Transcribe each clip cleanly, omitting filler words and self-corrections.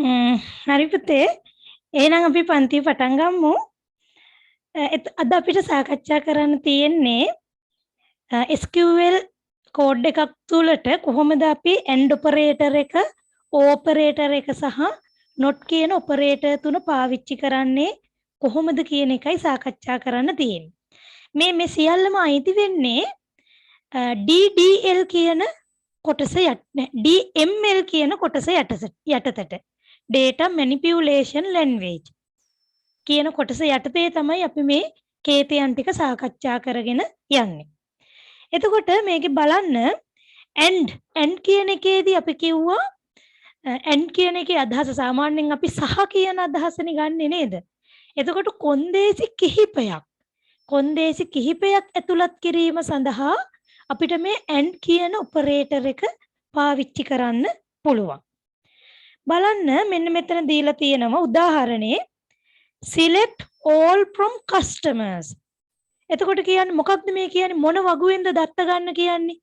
හරි පුතේ. එහෙනම් අපි පන්ති පටන් ගමු. අද අපිට සාකච්ඡා කරන්න තියෙන්නේ SQL කෝඩ් එකක් තුලට කොහොමද අපි AND ඔපරේටර් එක, O ඔපරේටර් එක සහ not කියන ඔපරේටර් තුන පාවිච්චි කරන්නේ කොහොමද කියන එකයි සාකච්ඡා කරන්න තියෙන්නේ. මේ සියල්ලම අයිති වෙන්නේ DDL කියන කොටස DML කියන කොටස යටතට. data manipulation language කියන කොටස යටතේ තමයි අපි මේ කේතයන් ටික සාකච්ඡා කරගෙන යන්නේ. එතකොට මේකේ බලන්න and කියන එකේදී අපි කිව්වා and කියන එකේ අදහස සාමාන්‍යයෙන් අපි සහ කියන අදහසනේ ගන්නෙ නේද? එතකොට කොන්දේසි කිහිපයක් ඇතුළත් කිරීම සඳහා අපිට මේ and කියන ඔපරේටර් එක පාවිච්චි කරන්න පුළුවන්. බලන්න මෙන්න මෙතන දීලා තියෙනවා උදාහරණේ select all from customers. එතකොට කියන්නේ මොකක්ද මේ කියන්නේ මොන වගුවෙන්ද දත්ත ගන්න කියන්නේ?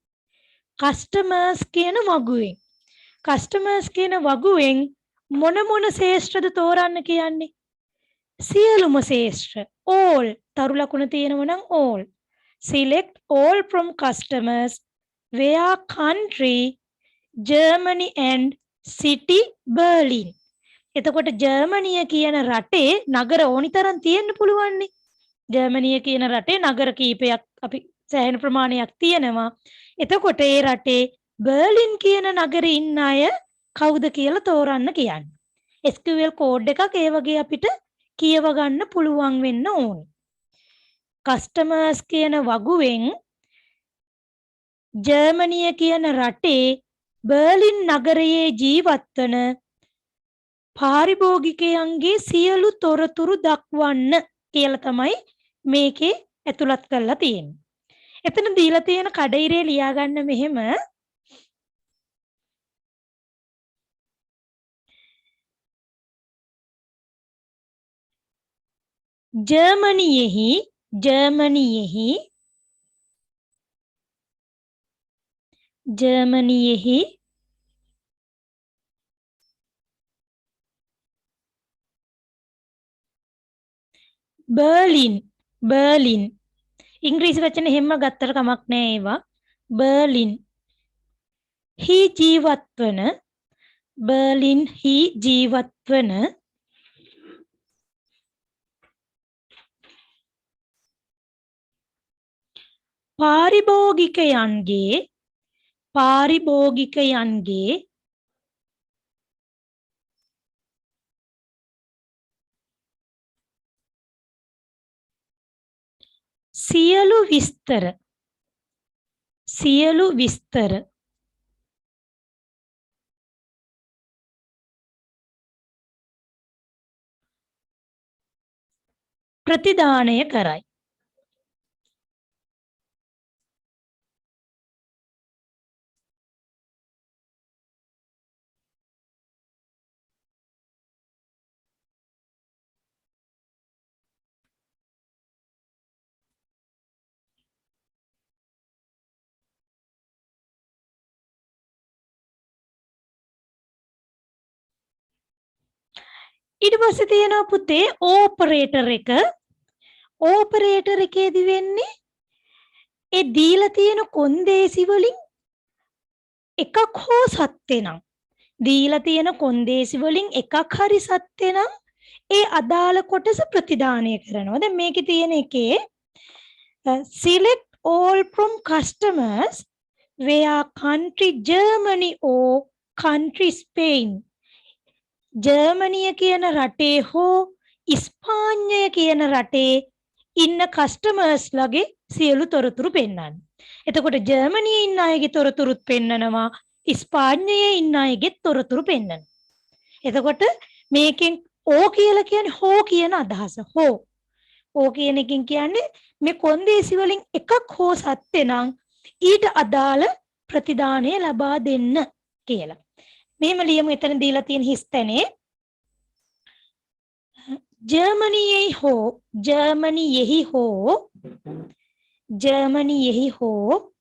customers කියන වගුවෙන්. customers කියන වගුවෙන් මොන ශේෂ්ත්‍රද තෝරන්න කියන්නේ? සියලුම ශේෂ්ත්‍ර. all තරු ලකුණ තියෙනවා නම් all. select all from customers where country Germany and city Berlin. එතකොට ජර්මනිය කියන රටේ නගර ඕනි තරම් තියෙන්න පුළුවන් නේ. ජර්මනිය කියන රටේ නගර කීපයක් අපි සෑහෙන ප්‍රමාණයක් තියෙනවා. එතකොට ඒ රටේ බර්ලින් කියන නගරේ ඉන්න අය කවුද කියලා තෝරන්න කියන්නේ. SQL කෝඩ් එකක් ඒ වගේ අපිට කියව ගන්න පුළුවන් වෙන්න ඕනේ. කස්ටමර්ස් කියන වගුවෙන් ජර්මනිය කියන රටේ බර්ලින් නගරයේ ජීවත් වන පාරිභෝගිකයන්ගේ සියලු තොරතුරු දක්වන්න කියලා තමයි මේකේ ඇතුළත් කරලා තියෙන්නේ. එතන දීලා තියෙන කඩයිරේ ලියා ගන්න මෙහෙම ජර්මනියෙහි බර්ලින් ඉංග්‍රීසි වචන හැම ගත්තට කමක් නෑ ඒවා. බර්ලින් හි ජීවත්වන පාරිභෝගිකයන්ගේ සියලු විස්තර ප්‍රතිදානය කරයි. ඊට පස්සේ තියෙනවා පුතේ ඕපරේටර් එක. ඕපරේටර් එකේදී වෙන්නේ ඒ දීලා තියෙන කොන්දේසි වලින් එකක් හෝ සත්‍ය නම් දීලා තියෙන කොන්දේසි වලින් එකක් හරි සත්‍ය නම් ඒ අදාළ කොටස ප්‍රතිදානය කරනවා. දැන් මේකේ තියෙන එකේ select all from customers where country Germany or country Spain. ජර්මනිය කියන රටේ හෝ ඉස්පාඤ්ඤය කියන රටේ ඉන්න කස්ටමර්ස් ලගේ සියලු තොරතුරු පෙන්වන්න. එතකොට ජර්මනියේ ඉන්න අයගේ තොරතුරුත් පෙන්නනවා, ඉස්පාඤ්ඤයේ ඉන්න අයගේ තොරතුරු පෙන්නනවා. එතකොට මේකෙන් ඕ කියලා කියන්නේ හෝ කියන අදහස. ඕ කියන එකෙන් කියන්නේ මේ කොන්දේසි වලින් එකක් හෝ සත්‍ය නම් ඊට අදාළ ප්‍රතිදානය ලබා දෙන්න කියලා. මෙහෙම ලියමු. එතන දීලා තියෙන හිස්තැනේ ජර්මනියෙහි හෝ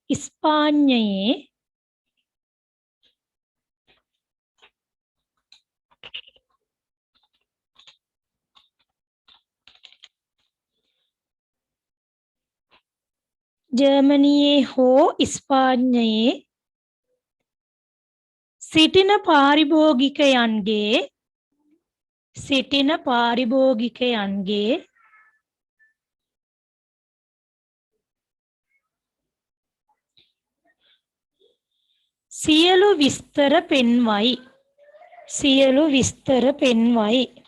ඉස්පාඤ්ඤයේ ජර්මනියේ හෝ ඉස්පාඤ්ඤයේ සිටින පාරිභෝගිකයන්ගේ සියලු විස්තර පෙන්වයි.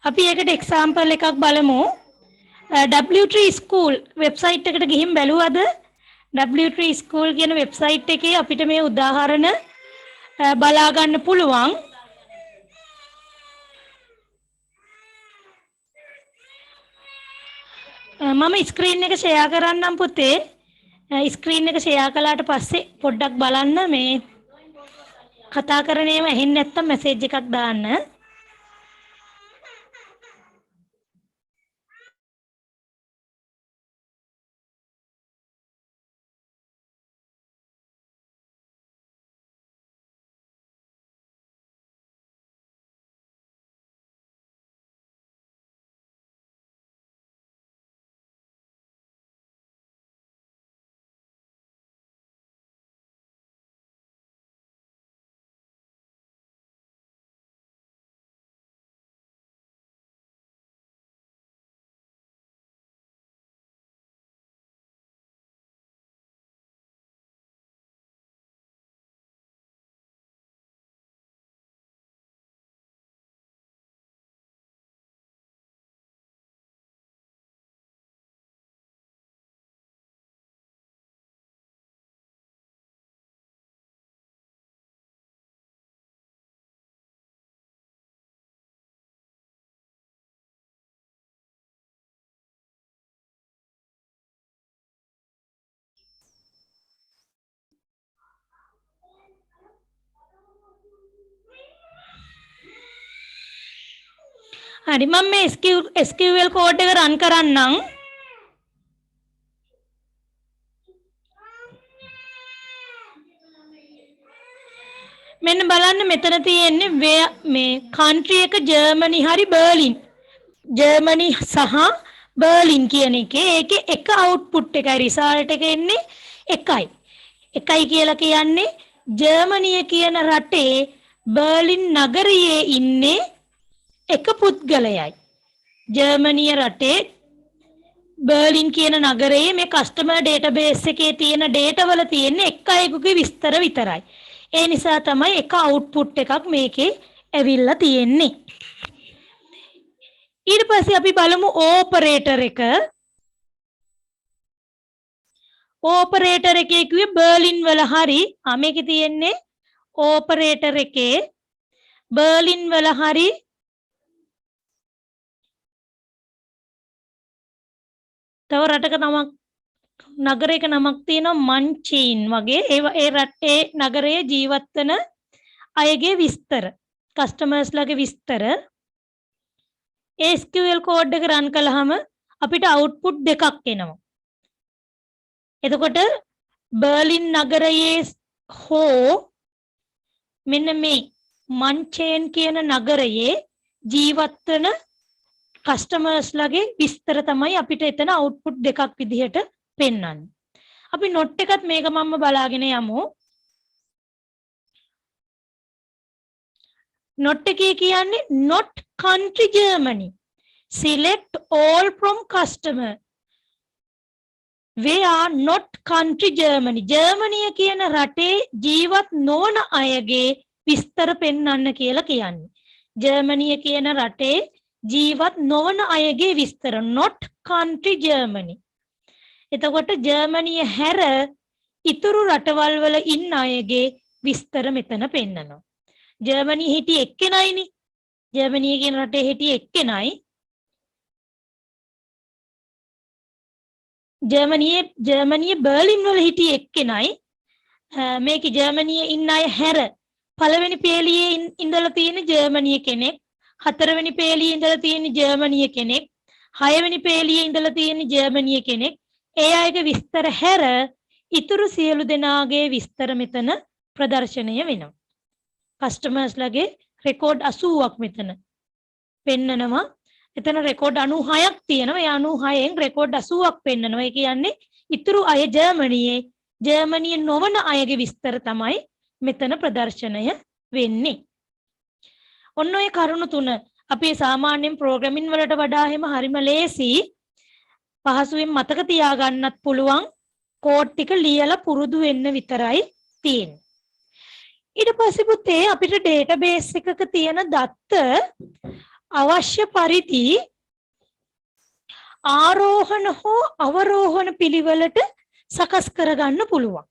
අපි ඒකට එක්සැම්පල් එකක් බලමු. W3 school වෙබ්සයිට් එකට ගිහින් බැලුවද? W3 school කියන වෙබ්සයිට් එකේ අපිට මේ උදාහරණ බලා ගන්න පුළුවන්. මම ස්ක්‍රීන් එක ෂෙයා කරන්නම් පුතේ. ස්ක්‍රීන් එක ෂෙයා කළාට පස්සේ පොඩ්ඩක් බලන්න මේ කතා කරන ඒවා ඇහෙන්නේ නැත්තම් මැසේජ් එකක් දාන්න. හරි මම මේ SQL කෝඩ් එක රන් කරන්නම්. මෙන්න බලන්න මෙතන තියෙන්නේ මේ country එක ජර්මනි හරි බර්ලින්. ජර්මනි සහ බර්ලින් කියන එකේ ඒකේ එක output එකයි result එක එන්නේ එකයි. එකයි කියලා කියන්නේ ජර්මනිය කියන රටේ බර්ලින් නගරයේ ඉන්නේ එක පුද්ගලයයි. ජර්මනිය රටේ බර්ලින් කියන නගරයේ මේ කස්ටමර් ඩේටාබේස් එකේ තියෙන ඩේටා වල තියෙන එක අයෙකුගේ විස්තර විතරයි. ඒ නිසා තමයි එක අවුට්පුට් එකක් මේකේ ඇවිල්ලා තියෙන්නේ. ඊට පස්සේ අපි බලමු ඕපරේටර් එක. ඕපරේටර් එකේ කිව්වේ බර්ලින් වල හරි මේකේ තියෙන්නේ ඕපරේටර් එකේ බර්ලින් වල හරි තව රටක නමක් නගරයක නමක් තියෙනවා මන්චීන් වගේ ඒ රටේ නගරයේ ජීවත් වෙන අයගේ විස්තර කස්ටමර්ස්ලාගේ විස්තර SQL කෝඩ් එක රන් කළාම අපිට අවුට්පුට් දෙකක් එනවා. එතකොට බර්ලින් නගරයේ හෝ මෙන්න මේ මන්චේන් කියන නගරයේ ජීවත් වෙන කස්ටමර්ස්ලාගේ විස්තර තමයි අපිට එතන අවුට්පුට් දෙකක් විදිහට පෙන්වන්නේ. අපි නොට් එකත් මේක මම බලාගෙන යමු. නොට් එකේ කියන්නේ not country Germany. Select all from customer. where not country Germany. Germany කියන රටේ ජීවත් නොවන අයගේ විස්තර පෙන්වන්න කියලා කියන්නේ. ජර්මනිය කියන රටේ ජීවත් නොවන අයගේ විස්තර not country Germany. එතකොට ජර්මනිය හැර ඉතුරු රටවල් වල ඉන්න අයගේ විස්තර මෙතන පෙන්නනවා. ජර්මනිය හිටියේ එක්කෙනයිනේ. ජර්මනිය කියන රටේ හිටියේ එක්කෙනයි. ජර්මනිය බර්ලින් වල හිටියේ එක්කෙනයි. මේක ජර්මනියේ ඉන්න අය හැර පළවෙනි පේලියේ ඉඳලා තියෙන ජර්මනිය කෙනෙක්, හතරවෙනි පේලියේ ඉඳලා තියෙන ජර්මනිය කෙනෙක්, හයවෙනි පේලියේ ඉඳලා තියෙන ජර්මනිය කෙනෙක්. ඒ අයගේ විස්තර හැර ඉතුරු සියලු දෙනාගේ විස්තර මෙතන ප්‍රදර්ශනය වෙනවා. කස්ටමර්ස්ලාගේ රෙකෝඩ් 80ක් මෙතන පෙන්නනවා. එතන රෙකෝඩ් 96ක් තියෙනවා. ඒ 96න් රෙකෝඩ් 80ක් පෙන්නනවා. ඒ කියන්නේ ඉතුරු අය ජර්මනිය නොවන අයගේ විස්තර තමයි මෙතන ප්‍රදර්ශනය වෙන්නේ. ඔන්න ඔය කරුණු තුන අපි සාමාන්‍යයෙන් ප්‍රෝග්‍රෑමින් වලට වඩා එහෙම හරිම ලේසි පහසුවෙන් මතක තියාගන්නත් පුළුවන්. කෝඩ් ටික ලියලා පුරුදු වෙන්න විතරයි තියෙන්නේ. ඊට පස්සේ පුතේ අපිට ඩේටාබේස් එකක තියෙන දත්ත අවශ්‍ය පරිදි ආරෝහණ හෝ අවරෝහණ පිළිවෙලට සකස් කරගන්න පුළුවන්.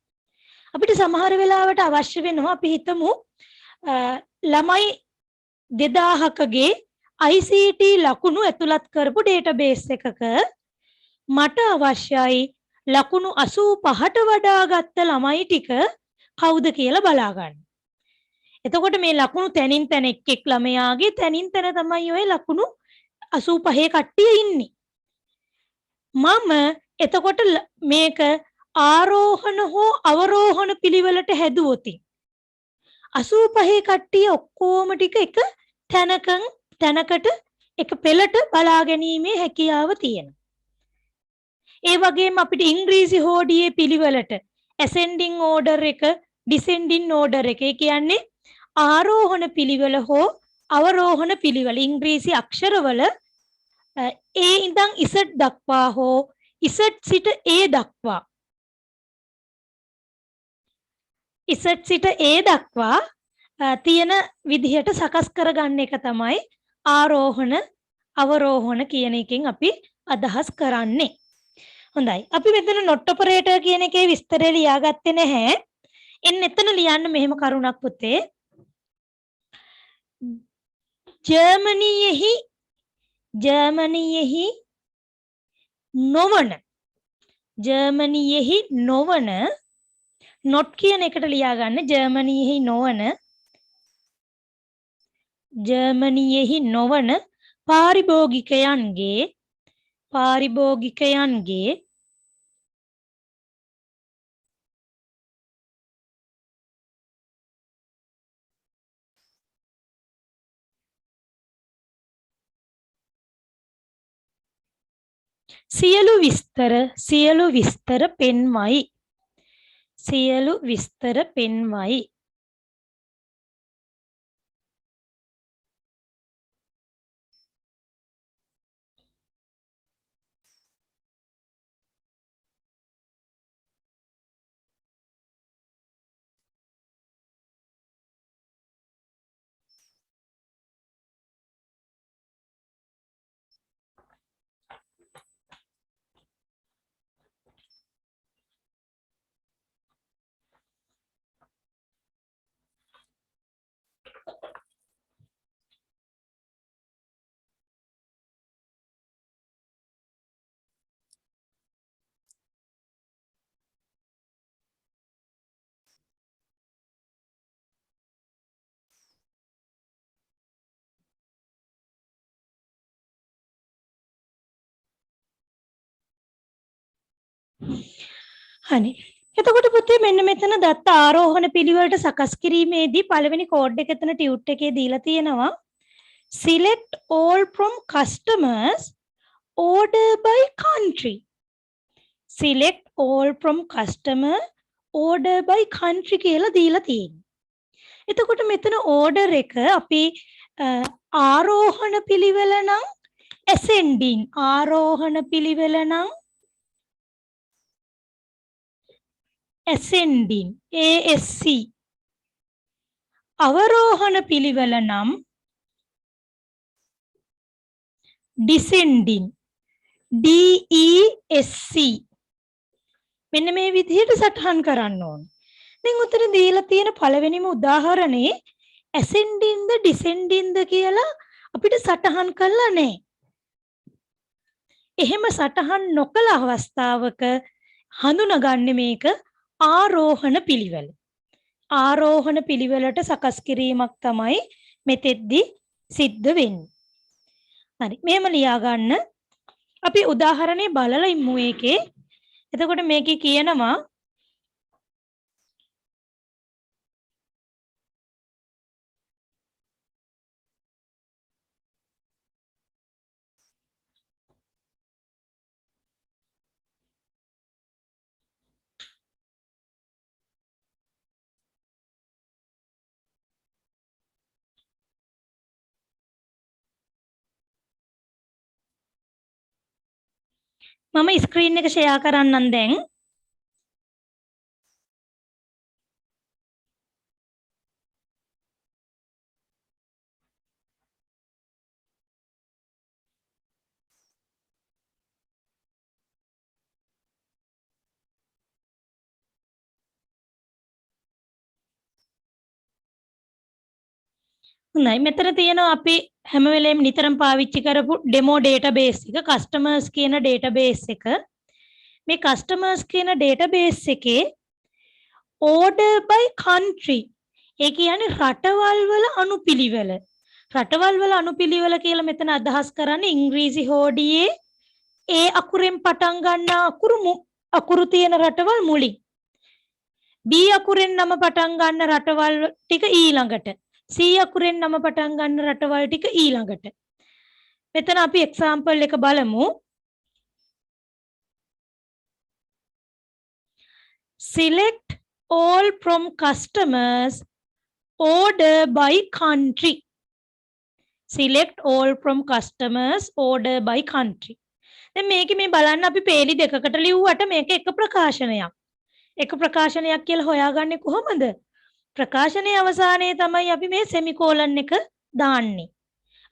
අපිට සමහර වෙලාවට අවශ්‍ය වෙනවා අපි හිතමු ළමයි 2000කගේ ICT ලකුණු ඇතුළත් කරපු ඩේටාබේස් එකක මට අවශ්‍යයි ලකුණු 85ට වඩා ගත්ත ළමයි ටික කවුද කියලා බලා ගන්න. එතකොට මේ ලකුණු තැනින් තැන එක් ළමයාගේ තැනින් තැන තමයි ඔය ලකුණු 85 කට්ටිය ඉන්නේ. මම එතකොට මේක ආරෝහණ හෝ අවරෝහණ පිළිවෙලට හැදුවොත් 85 කට්ටිය ඔක්කොම ටික එක තැනකට එක පෙළට බලා ගැනීමේ හැකියාව තියෙනවා. ඒ වගේම අපිට ඉංග්‍රීසි හෝඩියේ පිළිවෙලට ascending order එක descending order එක කියන්නේ ආරෝහණ පිළිවෙල හෝ අවරෝහණ පිළිවෙල ඉංග්‍රීසි අක්ෂරවල A ඉඳන් Z දක්වා හෝ Z සිට A දක්වා Z සිට A දක්වා තියෙන විදිහට සකස් කරගන්න එක තමයි ආරෝහණ අවරෝහණ කියන එකෙන් අපි අදහස් කරන්නේ. හොඳයි. අපි මෙතන not operator කියන එකේ විස්තරය ලියාගත්තේ නැහැ. එන්න එතන ලියන්න මෙහෙම කරුණක් පුතේ. ජර්මනියෙහි නොවන not කියන එකට ලියාගන්න ජර්මනියෙහි නොවන පාරිභෝගිකයන්ගේ සියලු විස්තර පෙන්වයි. හරි. එතකොට පුතේ මෙන්න මෙතන දත්ත ආරෝහණ පිළිවෙලට සකස් කිරීමේදී පළවෙනි කෝඩ් එක එතන ටියුට් එකේ දීලා තියෙනවා. Select all from customers order by country. Select all from customer order by country කියලා දීලා තියෙනවා. එතකොට මෙතන order එක අපි ආරෝහණ පිළිවෙල නම් ascending, ආරෝහණ පිළිවෙල නම් ascending ASC අවරෝහණ පිළිවෙල නම් descending DESC මෙන්න මේ විදිහට සටහන් කරන්න ඕන. දැන් උතන දීලා තියෙන පළවෙනිම උදාහරණේ ascending ද descending ද කියලා අපිට සටහන් කරලා නැහැ. එහෙම සටහන් නොකළ අවස්ථාවක හඳුනගන්නේ මේක ආරෝහණ පිළිවෙල. ආරෝහණ පිළිවෙලට සකස් කිරීමක් තමයි මෙතෙද්දි සිද්ධ වෙන්නේ. හරි. මෙහෙම ලියා ගන්න. අපි උදාහරණේ බලලා ඉමු එකේ. එතකොට මේකේ කියනවා මම ස්ක්‍රීන් එක ෂෙයා කරන්නම් දැන්. හොඳයි. මෙතන තියෙනවා අපි හැම වෙලේම නිතරම පාවිච්චි කරපු ඩෙමෝ ඩේටාබේස් එක, කස්ටමර්ස් කියන ඩේටාබේස් එක. මේ කස්ටමර්ස් කියන ඩේටාබේස් එකේ order by country ඒ කියන්නේ රටවල් වල අනුපිළිවෙල. රටවල් වල අනුපිළිවෙල කියලා මෙතන අදහස් කරන්නේ ඉංග්‍රීසි හෝඩියේ ඒ අකුරෙන් පටන් ගන්න අකුරු තියෙන රටවල් මුලින්. B අකුරෙන් නම පටන් ගන්න රටවල් ටික ඊළඟට. C අකුරෙන් නම පටන් ගන්න රටවල් ටික ඊළඟට. මෙතන අපි එක්සැම්පල් එක බලමු. Select all from customers order by country. Select all from customers order by country. දැන් මේකේ මේ බලන්න අපි පේලි දෙකකට ලිව්වට මේක එක ප්‍රකාශනයක්. එක ප්‍රකාශනයක් කියලා හොයාගන්නේ කොහොමද? ප්‍රකාශනයේ අවසානයේ තමයි අපි මේ සෙමිකෝලන් එක දාන්නේ.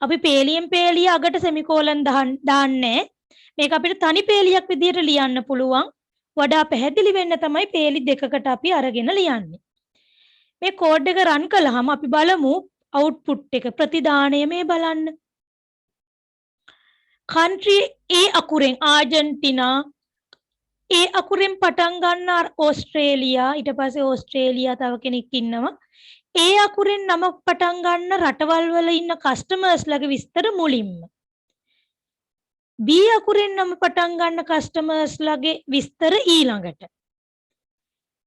අපි පේලියෙන් පේලිය අගට සෙමිකෝලන් දාන්නේ. මේක අපිට තනි පේලියක් විදිහට ලියන්න පුළුවන්. වඩා පැහැදිලි වෙන්න තමයි පේලි දෙකකට අපි අරගෙන ලියන්නේ. මේ කෝඩ් එක රන් කළාම අපි බලමු අවුට්පුට් එක ප්‍රතිදානය මේ බලන්න. country A අකුරෙන් ආජන්ටිනා ඒ අකුරෙන් පටන් ගන්න ඕස්ට්‍රේලියා ඊට පස්සේ ඕස්ට්‍රේලියා තව කෙනෙක් ඉන්නවා. ඒ අකුරෙන් නම පටන් ගන්න රටවල් වල ඉන්න කස්ටමර්ස්ලාගේ විස්තර මුලින්ම. B අකුරෙන් නම පටන් ගන්න කස්ටමර්ස්ලාගේ විස්තර ඊළඟට.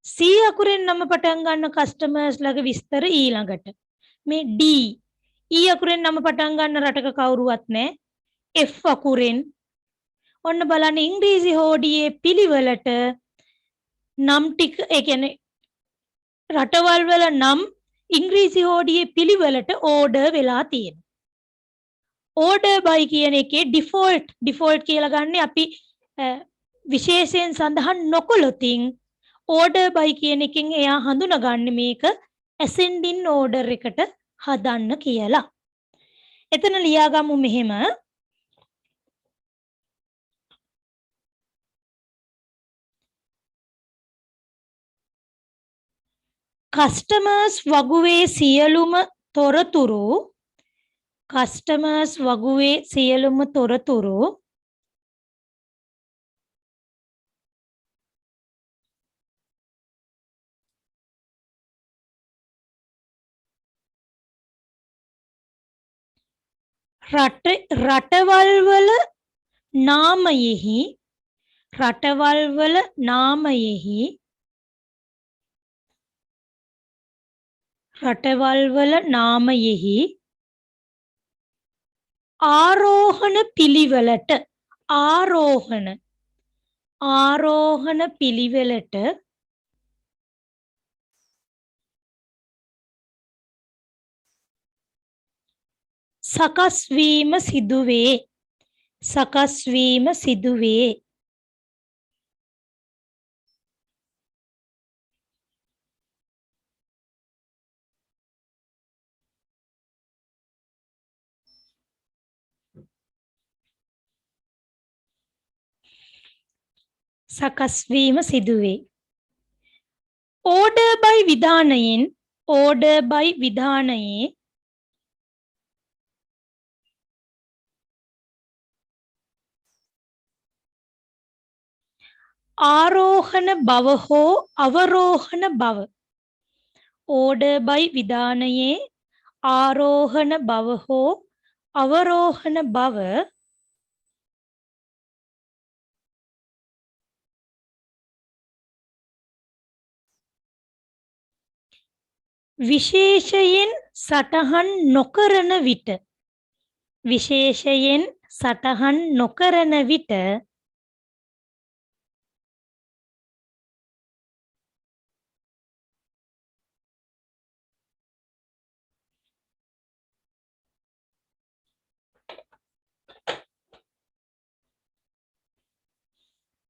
C අකුරෙන් නම පටන් ගන්න කස්ටමර්ස්ලාගේ විස්තර ඊළඟට. මේ D E අකුරෙන් නම පටන් ගන්න රටක කවුරුවත් නැහැ. F අකුරෙන් ඔන්න බලන්න ඉංග්‍රීසි හෝඩියේ පිළිවෙලට නම් ටික ඒ කියන්නේ රටවල් වල නම් ඉංග්‍රීසි හෝඩියේ පිළිවෙලට ඕඩර් වෙලා තියෙනවා. ඕඩර් බයි කියන එකේ ඩිෆෝල්ට් කියලා ගන්න අපි විශේෂයෙන් සඳහන් නොකළොතින් ඕඩර් බයි කියන එකෙන් එයා හඳුනගන්නේ මේක ascending order එකට හදන්න කියලා. එතන ලියාගමු මෙහෙම. customers වගුවේ සියලුම තොරතුරු customers වගුවේ සියලුම තොරතුරු රටවල් වල නාමයෙහි ආරෝහණ පිළිවෙලට සකස් වීම සිදුවේ. සකස් වීම සිදුවේ. order by විධානයෙන් order by විධානයේ ආරෝහණ බව හෝ අවරෝහණ බව order by විධානයේ ආරෝහණ බව හෝ අවරෝහණ බව විශේෂයෙන් සටහන් නොකරන විට විශේෂයෙන් සටහන් නොකරන විට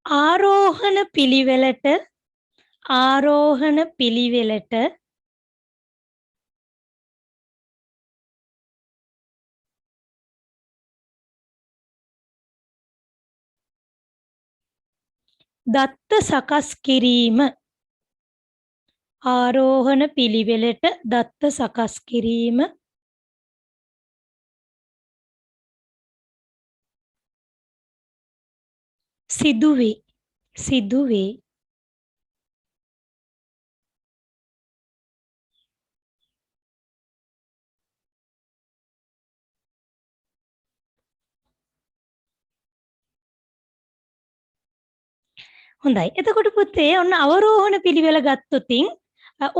ආරෝහණ පිළිවෙලට දත්ත සකස් කිරීම ආරෝහණ පිළිවෙලට දත්ත සකස් කිරීම සිදුවේ. හොඳයි. එතකොට පුතේ ඔන්න අවරෝහණ පිළිවෙල ගත්තොතින්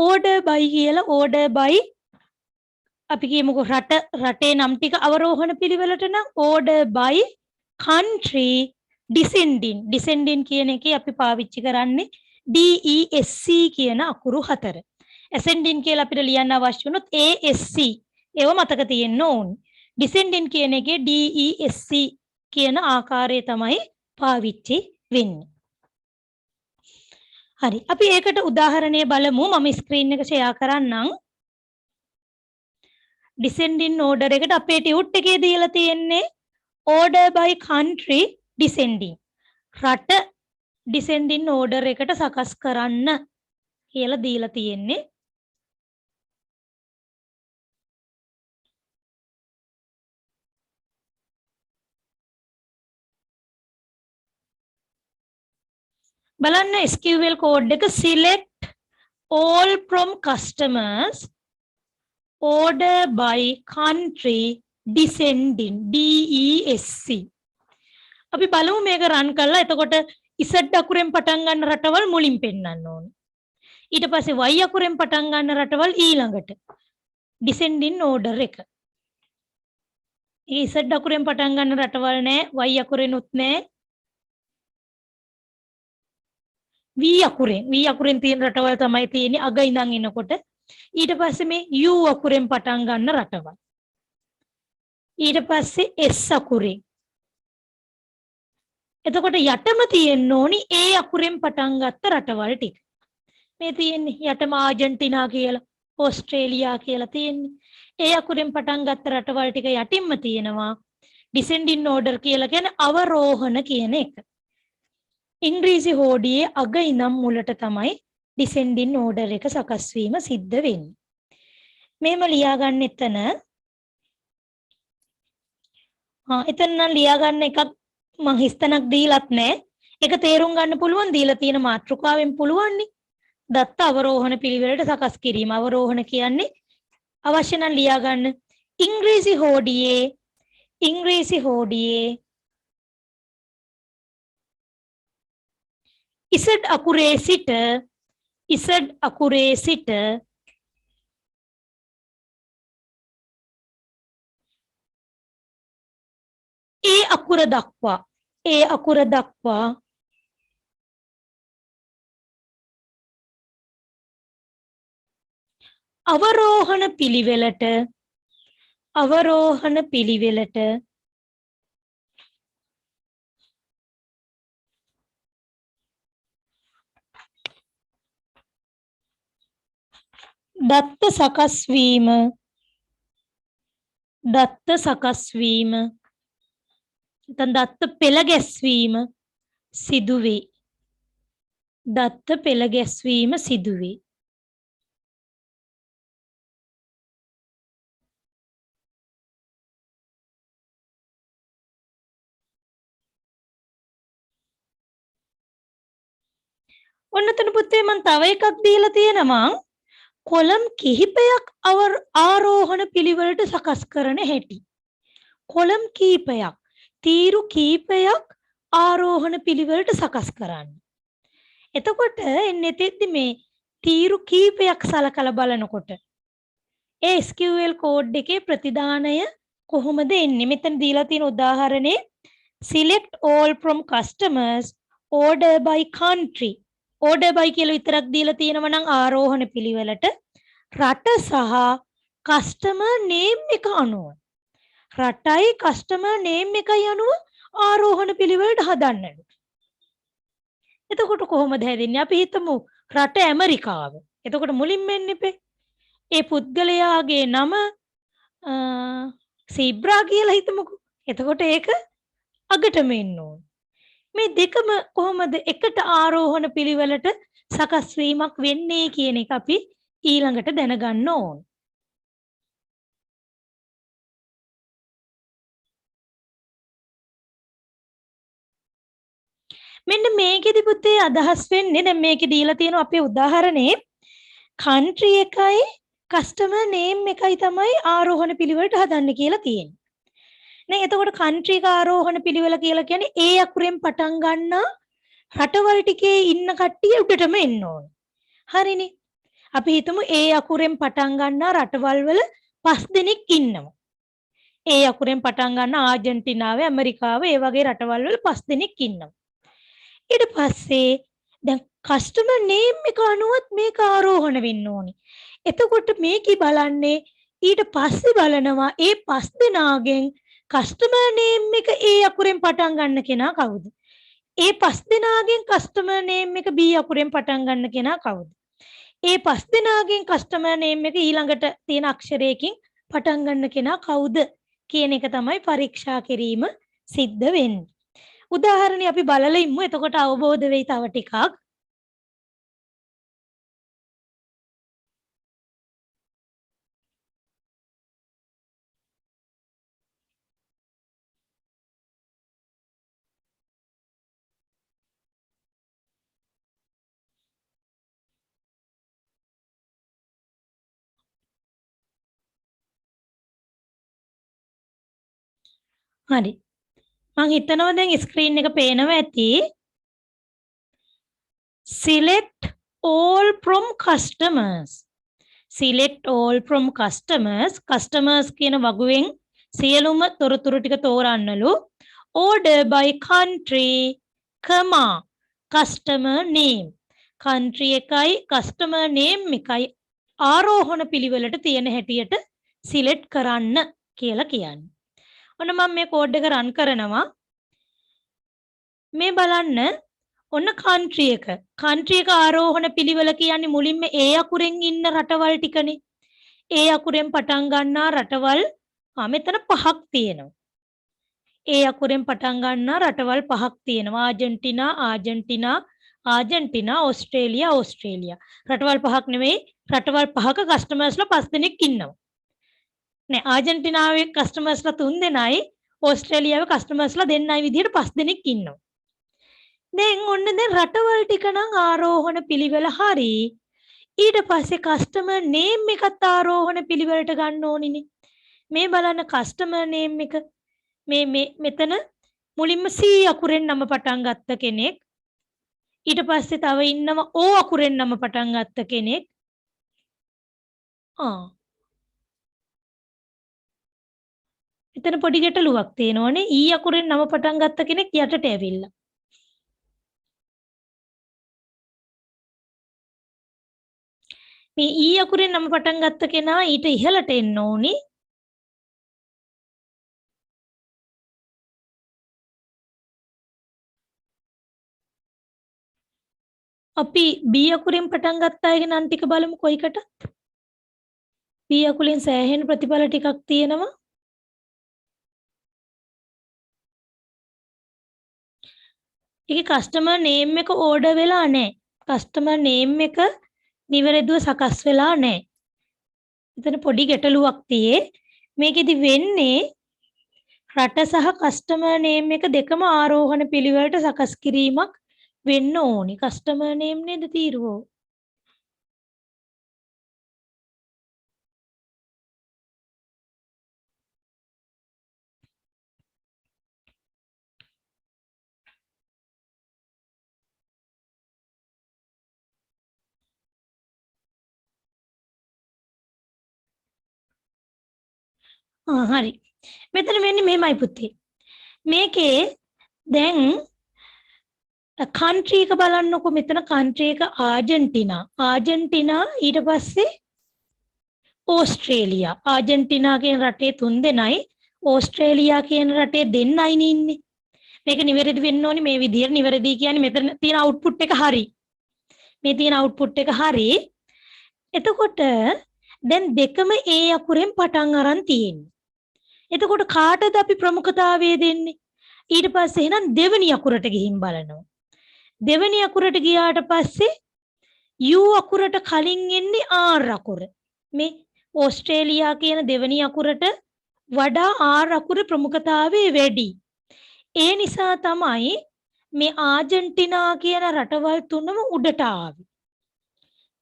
order by කියලා order by අපි කියමුකෝ රටේ නම් ටික අවරෝහණ පිළිවෙලට නම් order by country descending කියන එකේ අපි පාවිච්චි කරන්නේ DESC කියන අකුරු 4. ascending කියලා අපිට ලියන්න අවශ්‍ය වුණොත් ASC ඒව මතක තියෙන්න ඕනේ. descending කියන එකේ DESC කියන ආකාරය තමයි පාවිච්චි වෙන්නේ. හරි. අපි ඒකට උදාහරණය බලමු. මම ස්ක්‍රීන් එක ෂෙයා කරන්නම්. descending order එකට අපේ ටියුට් එකේ දීලා තියෙන්නේ order by country descending. රට descending order එකට සකස් කරන්න කියලා දීලා තියෙන්නේ. බලන්න SQL code එක select all from customers order by country descending DESC. අපි බලමු මේක run කරලා. එතකොට Z අකුරෙන් පටන් ගන්න රටවල් මුලින් පෙන්නන්න ඕනේ. ඊට පස්සේ Y අකුරෙන් පටන් ගන්න රටවල් ඊළඟට descending order එක. ඒ Z අකුරෙන් පටන් ගන්න රටවල් නෑ, Y අකුරෙනුත් නෑ. V අකුරෙන් තියෙන රටවල් තමයි තියෙන්නේ අග ඉඳන් එනකොට. ඊට පස්සේ මේ U අකුරෙන් පටන් ගන්න රටවල්. ඊට පස්සේ S අකුරෙන්. එතකොට යටම තියෙන්න ඕනි A අකුරෙන් පටන් ගත්ත රටවල් ටික. මේ තියෙන්නේ යටම ආජන්ටිනා කියලා, ඕස්ට්‍රේලියා කියලා තියෙන්නේ. A අකුරෙන් පටන් ගත්ත රටවල් ටික යටින්ම තියෙනවා. descending order කියලා කියන්නේ අවරෝහණ කියන එක. ඉංග්‍රීසි හෝඩියේ අග ඉඳන් මුලට තමයි descending order එක සකස් වීම සිද්ධ වෙන්නේ. මේම ලියා ගන්න එතන. එතන නම් ලියා ගන්න එකක් මම හිස්තනක් දීලත් නැහැ. ඒක තේරුම් ගන්න පුළුවන් දීලා තියෙන මාතෘකාවෙන් පුළුවන් නේ. දත්ත අවරෝහණ පිළිවෙලට සකස් කිරීම. අවරෝහණ කියන්නේ අවශ්‍ය නම් ලියා ගන්න. ඉංග්‍රීසි හෝඩියේ Z අකුරේ සිට A අකුර දක්වා අවරෝහණ පිළිවෙලට දත්ත සකස් වීම නැත්නම් දත්ත පෙළ ගැස්වීම සිදුවේ. දත්ත පෙළ ගැස්වීම සිදුවේ. ඔන්න එතන පුතේ මම තව එකක් දීලා තියෙනවා. කොලම් කිහිපයක් ආරෝහණ පිළිවෙලට සකස් කරන හැටි. කොලම් කීපයක්, තීරු කීපයක් ආරෝහණ පිළිවෙලට සකස් කරන්න. එතකොට එන්නේ තෙද්දි මේ තීරු කීපයක් සලකලා බලනකොට ඒ SQL කෝඩ් එකේ ප්‍රතිදානය කොහොමද එන්නේ? මෙතන දීලා තියෙන උදාහරණේ select all from customers order by country. order by කියලා විතරක් දීලා තියෙනවා නම් ආරෝහණ පිළිවෙලට රට සහ customer name එක අනුව රටයි customer name එකයි අනුව ආරෝහණ පිළිවෙලට හදන්න. එතකොට කොහොමද හැදෙන්නේ? අපි හිතමු රට ඇමරිකාව. එතකොට මුලින්ම එන්නේ ඒ පුද්ගලයාගේ නම සීබ්‍රා කියලා හිතමුකෝ. එතකොට ඒක අගටම එන්න ඕන. මේ දෙකම කොහොමද එකට ආරෝහණ පිළිවෙලට සකස් වීමක් වෙන්නේ කියන එක අපි ඊළඟට දැනගන්න ඕන. මෙන්න මේකෙදි පුතේ අදහස් වෙන්නේ දැන් මේකේ දීලා තියෙන අපේ උදාහරණේ country එකයි customer name එකයි තමයි ආරෝහණ පිළිවෙලට හදන්න කියලා තියෙන්නේ. නේ එතකොට country එක ආරෝහණ පිළිවෙල කියලා කියන්නේ ඒ අකුරෙන් පටන් ගන්නා රටවල් ටිකේ ඉන්න කට්ටිය උඩටම එන්න ඕන. හරිනේ. අපි හිතමු ඒ අකුරෙන් පටන් ගන්නා රටවල් වල 5 දෙනෙක් ඉන්නවා. ඒ අකුරෙන් පටන් ගන්න ආජන්ටිනාවේ, ඇමරිකාවේ ඒ වගේ රටවල් වල 5 දෙනෙක් ඉන්නවා. ඊට පස්සේ දැන් කස්ටමර් නේම් එක අනුවත් මේක ආරෝහණ වෙන්න ඕනි. එතකොට මේකේ බලන්නේ ඊට පස්සේ බලනවා ඒ 5 දෙනාගෙන් කස්ටමර් නේම් එක ඒ අකුරෙන් පටන් ගන්න කෙනා කවුද? ඒ 5 දෙනාගෙන් කස්ටමර් නේම් එක B අකුරෙන් පටන් ගන්න කෙනා කවුද? ඒ 5 දෙනාගෙන් කස්ටමර් නේම් එක ඊළඟට තියෙන අක්ෂරයකින් පටන් ගන්න කෙනා කවුද කියන එක තමයි පරීක්ෂා කිරීම සිද්ධ වෙන්නේ. උදාහරණයක් අපි බලලා ඉමු. එතකොට අවබෝධ වෙයි තව ටිකක්. හරි. මම හිතනවා දැන් ස්ක්‍රීන් එක පේනවා ඇති. select all from customers. select all from customers. customers කියන වගුවෙන් සියලුම තොරතුරු ටික තෝරන්නලු. order by country, comma, customer name. country එකයි customer name එකයි ආරෝහණ පිළිවෙලට තියෙන හැටියට select කරන්න කියලා කියන්නේ. ඔන්න මම මේ කෝඩ් එක රන් කරනවා. මේ බලන්න ඔන්න country එක. country එක ආරෝහණ පිළිවෙල කියන්නේ මුලින්ම ඒ අකුරෙන් ඉන්න රටවල් ටිකනේ. ඒ අකුරෙන් පටන් ගන්නා රටවල් මෙතන 5ක් තියෙනවා. ඒ අකුරෙන් පටන් ගන්නා රටවල් 5ක් තියෙනවා. ආජන්ටිනා, ඕස්ට්‍රේලියා. රටවල් 5ක් නෙමෙයි. රටවල් 5ක කස්ටමර්ස්ලා 5 දෙනෙක් ඉන්නවා. නෑ ආජන්ටිනාවේ කස්ටමර්ස්ලා 3 දෙනයි, ඕස්ට්‍රේලියාවේ කස්ටමර්ස්ලා 2යි විදිහට 5 දෙනෙක් ඉන්නවා. දැන් ඔන්න දැන් රටවල් ටික නම් ආරෝහණ පිළිවෙල හරි. ඊට පස්සේ කස්ටමර් නේම් එකත් ආරෝහණ පිළිවෙලට ගන්න ඕනිනේ. මේ බලන්න කස්ටමර් නේම් එක මේ මෙතන මුලින්ම C අකුරෙන් නම පටන් ගත්ත කෙනෙක්. ඊට පස්සේ තව ඉන්නවා O අකුරෙන් නම පටන් ගත්ත කෙනෙක්. එතන පොඩි ගැටලුවක් තියෙනවනේ. E අකුරෙන් නම පටන් ගත්ත කෙනෙක් යටට ඇවිල්ලා. මේ E අකුරෙන් නම පටන් ගත්ත කෙනා ඊට ඉහළට එන්න ඕනි. අපි B අකුරෙන් පටන් ගත්ත අයගේ නම් ටික බලමු කොයිකටත්. B අකුරෙන් සෑහෙන ප්‍රතිඵල ටිකක් තියෙනවා. ඒකේ කස්ටමර් නේම් එක ඕඩර් වෙලා නැහැ. කස්ටමර් නේම් එක නිවැරදිව සකස් වෙලා නැහැ. එතන පොඩි ගැටලුවක් තියේ. මේකෙදි වෙන්නේ රට සහ කස්ටමර් නේම් එක දෙකම ආරෝහණ පිළිවෙලට සකස් කිරීමක් වෙන්න ඕනි. කස්ටමර් නේම් නේද තීරුව? හරි. මෙතන වෙන්නේ මෙහෙමයි පුතේ. මේකේ දැන් කන්ට්‍රි එක බලන්නකො. මෙතන කන්ට්‍රි එක ආජන්ටිනා ඊට පස්සේ ඕස්ට්‍රේලියා. ආජන්ටිනා කියන රටේ 3 දෙනයි, ඕස්ට්‍රේලියා කියන රටේ 2යි ඉන්නේ. මේක නිවැරදි වෙන්න ඕනි මේ විදිහට. නිවැරදි කියන්නේ මෙතන තියෙන අවුට්පුට් එක හරි. මේ තියෙන අවුට්පුට් එක හරි. එතකොට දැන් දෙකම A අකුරෙන් පටන් අරන් තියෙන්නේ. එතකොට කාටද අපි ප්‍රමුඛතාවය දෙන්නේ? ඊට පස්සේ එහෙනම් දෙවෙනි අකුරට ගිහින් බලනවා. දෙවෙනි අකුරට ගියාට පස්සේ U අකුරට කලින් එන්නේ R අකුර. මේ ඕස්ට්‍රේලියා කියන දෙවෙනි අකුරට වඩා R අකුර ප්‍රමුඛතාවය වැඩි. ඒ නිසා තමයි මේ ආජන්ටිනා කියන රටවල් තුනම උඩට ආවේ.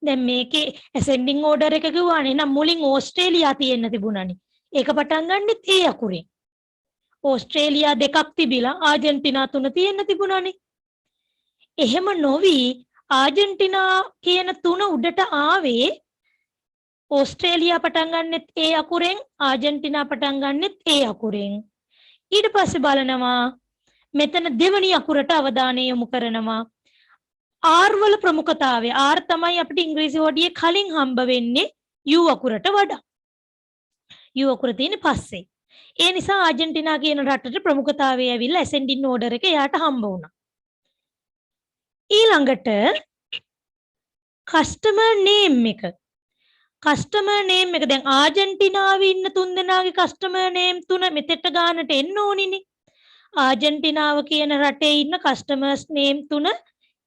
දැන් මේකේ ascending order එක කිව්වනේ. නම් මුලින් ඕස්ට්‍රේලියා තියෙන්න තිබුණානේ. ඒක පටන් ගන්නෙත් A අකුරෙන්. ඕස්ට්‍රේලියා දෙකක් තිබිලා ආජන්ටිනා 3 තියෙන්න තිබුණානේ. එහෙම නොවි ආජන්ටිනා කියන 3 උඩට ආවේ ඕස්ට්‍රේලියා පටන් ගන්නෙත් A අකුරෙන්, ආජන්ටිනා පටන් ගන්නෙත් A අකුරෙන්. ඊට පස්සේ බලනවා මෙතන දෙවෙනි අකුරට අවධානය යොමු කරනවා. R වල ප්‍රමුඛතාවය. R තමයි අපිට ඉංග්‍රීසි හොඩියේ කලින් හම්බ වෙන්නේ U අකුරට වඩා. U අකුර තියෙන්නේ පස්සේ. ඒ නිසා ආජන්ටිනා කියන රටට ප්‍රමුඛතාවය ඇවිල්ලා ascending order එක යාට හම්බ වුණා. ඊළඟට කස්ටමර් නේම් එක. කස්ටමර් නේම් එක දැන් ආජන්ටිනාවේ ඉන්න 3 දෙනාගේ කස්ටමර් නේම් 3 මෙතෙට ගන්නට එන්න ඕනිනේ. ආජන්ටිනාව කියන රටේ ඉන්න කස්ටමර්ස් නේම් 3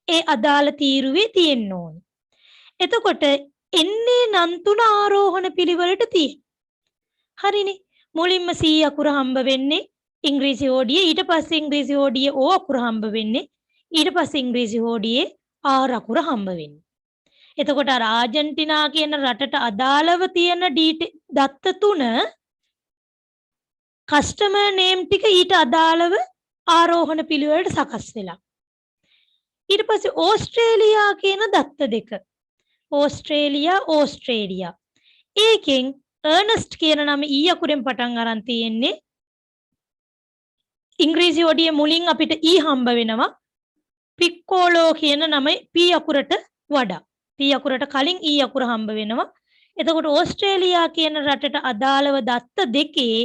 ඒ අදාළ තීරුවේ තියෙන්න ඕනේ. එතකොට එන්නේ නම් 3 ආරෝහණ පිළිවෙලට තියෙන. හරිනේ. මුලින්ම C අකුර හම්බ වෙන්නේ ඉංග්‍රීසි හෝඩියේ, ඊට පස්සේ ඉංග්‍රීසි හෝඩියේ O අකුර හම්බ වෙන්නේ, ඊට පස්සේ ඉංග්‍රීසි හෝඩියේ R අකුර හම්බ වෙන්නේ. එතකොට අර ආජන්ටිනා කියන රටට අදාළව තියෙන දත්ත 3 කස්ටමර් නේම් ටික ඊට අදාළව ආරෝහණ පිළිවෙලට සකස් වෙලා. ඊට පස්සේ ඕස්ට්‍රේලියා කියන දත්ත දෙක. ඕස්ට්‍රේලියා. ඒකෙන් අර්නස්ට් කියන නම E අකුරෙන් පටන් අරන් තියෙන්නේ. ඉංග්‍රීසි හොඩියේ මුලින් අපිට E හම්බ වෙනවා. පික්කෝලෝ කියන නම P අකුරට වඩා. P අකුරට කලින් E අකුර හම්බ වෙනවා. එතකොට ඕස්ට්‍රේලියා කියන රටට අදාළව දත්ත දෙකේ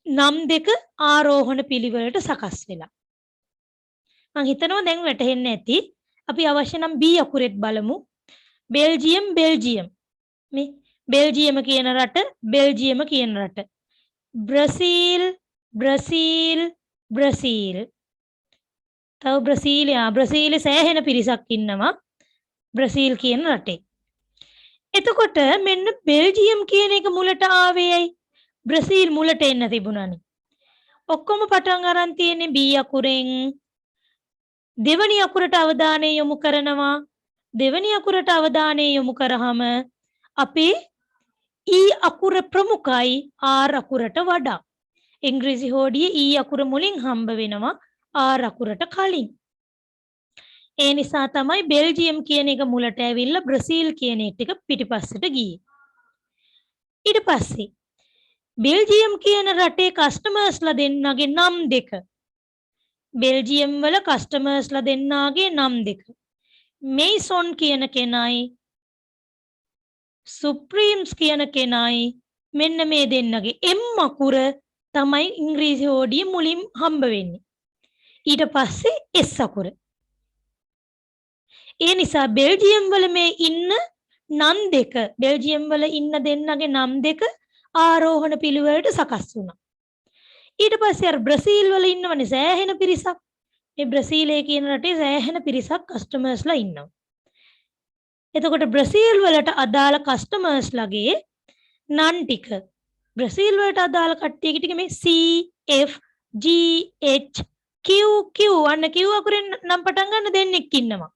නම් දෙක ආරෝහණ පිළිවෙලට සකස් වෙලා. මම හිතනවා දැන් වැටහෙන්නේ ඇති. අපි අවශ්‍ය නම් B අකුරෙත් බලමු. බෙල්ජියම්. මේ බෙල්ජියම කියන රට. බ්‍රසීල්. තව බ්‍රසීලේ සෑහෙන පිරිසක් ඉන්නවා බ්‍රසීල් කියන රටේ. එතකොට මෙන්න බෙල්ජියම් කියන එක මුලට ආවේ ඇයි? බ්‍රසීල් මුලට එන්න තිබුණානේ. ඔක්කොම පටන් අරන් තියෙන්නේ B අකුරෙන්. දෙවනි අකුරට අවධානය යොමු කරනවා. දෙවනි අකුරට අවධානය යොමු කරාම අපේ E අකුර ප්‍රමුඛයි R අකුරට වඩා. ඉංග්‍රීසි හෝඩියේ E අකුර මුලින් හම්බ වෙනවා R අකුරට කලින්. ඒ නිසා තමයි බෙල්ජියම් කියන එක මුලට ඇවිල්ලා බ්‍රසීල් කියන එක පිටිපස්සට ගියේ. ඊට පස්සේ බෙල්ජියම් කියන රටේ කස්ටමර්ස්ලා දෙන්නගේ නම් දෙක. බෙල්ජියම් වල කස්ටමර්ස්ලා දෙන්නගේ නම් දෙක. මේසොන් කියන කෙනයි සුප්‍රීම්ස් කියන කෙනයි මෙන්න මේ දෙන්නගේ M අකුර තමයි ඉංග්‍රීසි හෝඩියේ මුලින් හම්බ වෙන්නේ. ඊට පස්සේ S අකුර. ඒ නිසා බෙල්ජියම් වල මේ ඉන්න නම් දෙක, බෙල්ජියම් වල ඉන්න දෙන්නගේ නම් දෙක ආරෝහණ පිළිවෙලට සකස් වුණා. ඊට පස්සේ අර බ්‍රසීල් වල ඉන්නවනේ සෑහෙන පිරිසක්. මේ බ්‍රසීලයේ කියන රටේ සෑහෙන පිරිසක් කස්ටමර්ස්ලා ඉන්නවා. එතකොට බ්‍රසීල් වලට අදාළ කස්ටමර්ස් ලගේ නන් ටික බ්‍රසීල් වලට අදාළ කට්ටියගේ ටික මේ C F G H Q Q අන්න Q අකුරෙන් නම් පටන් ගන්න දෙන්නෙක් ඉන්නවා.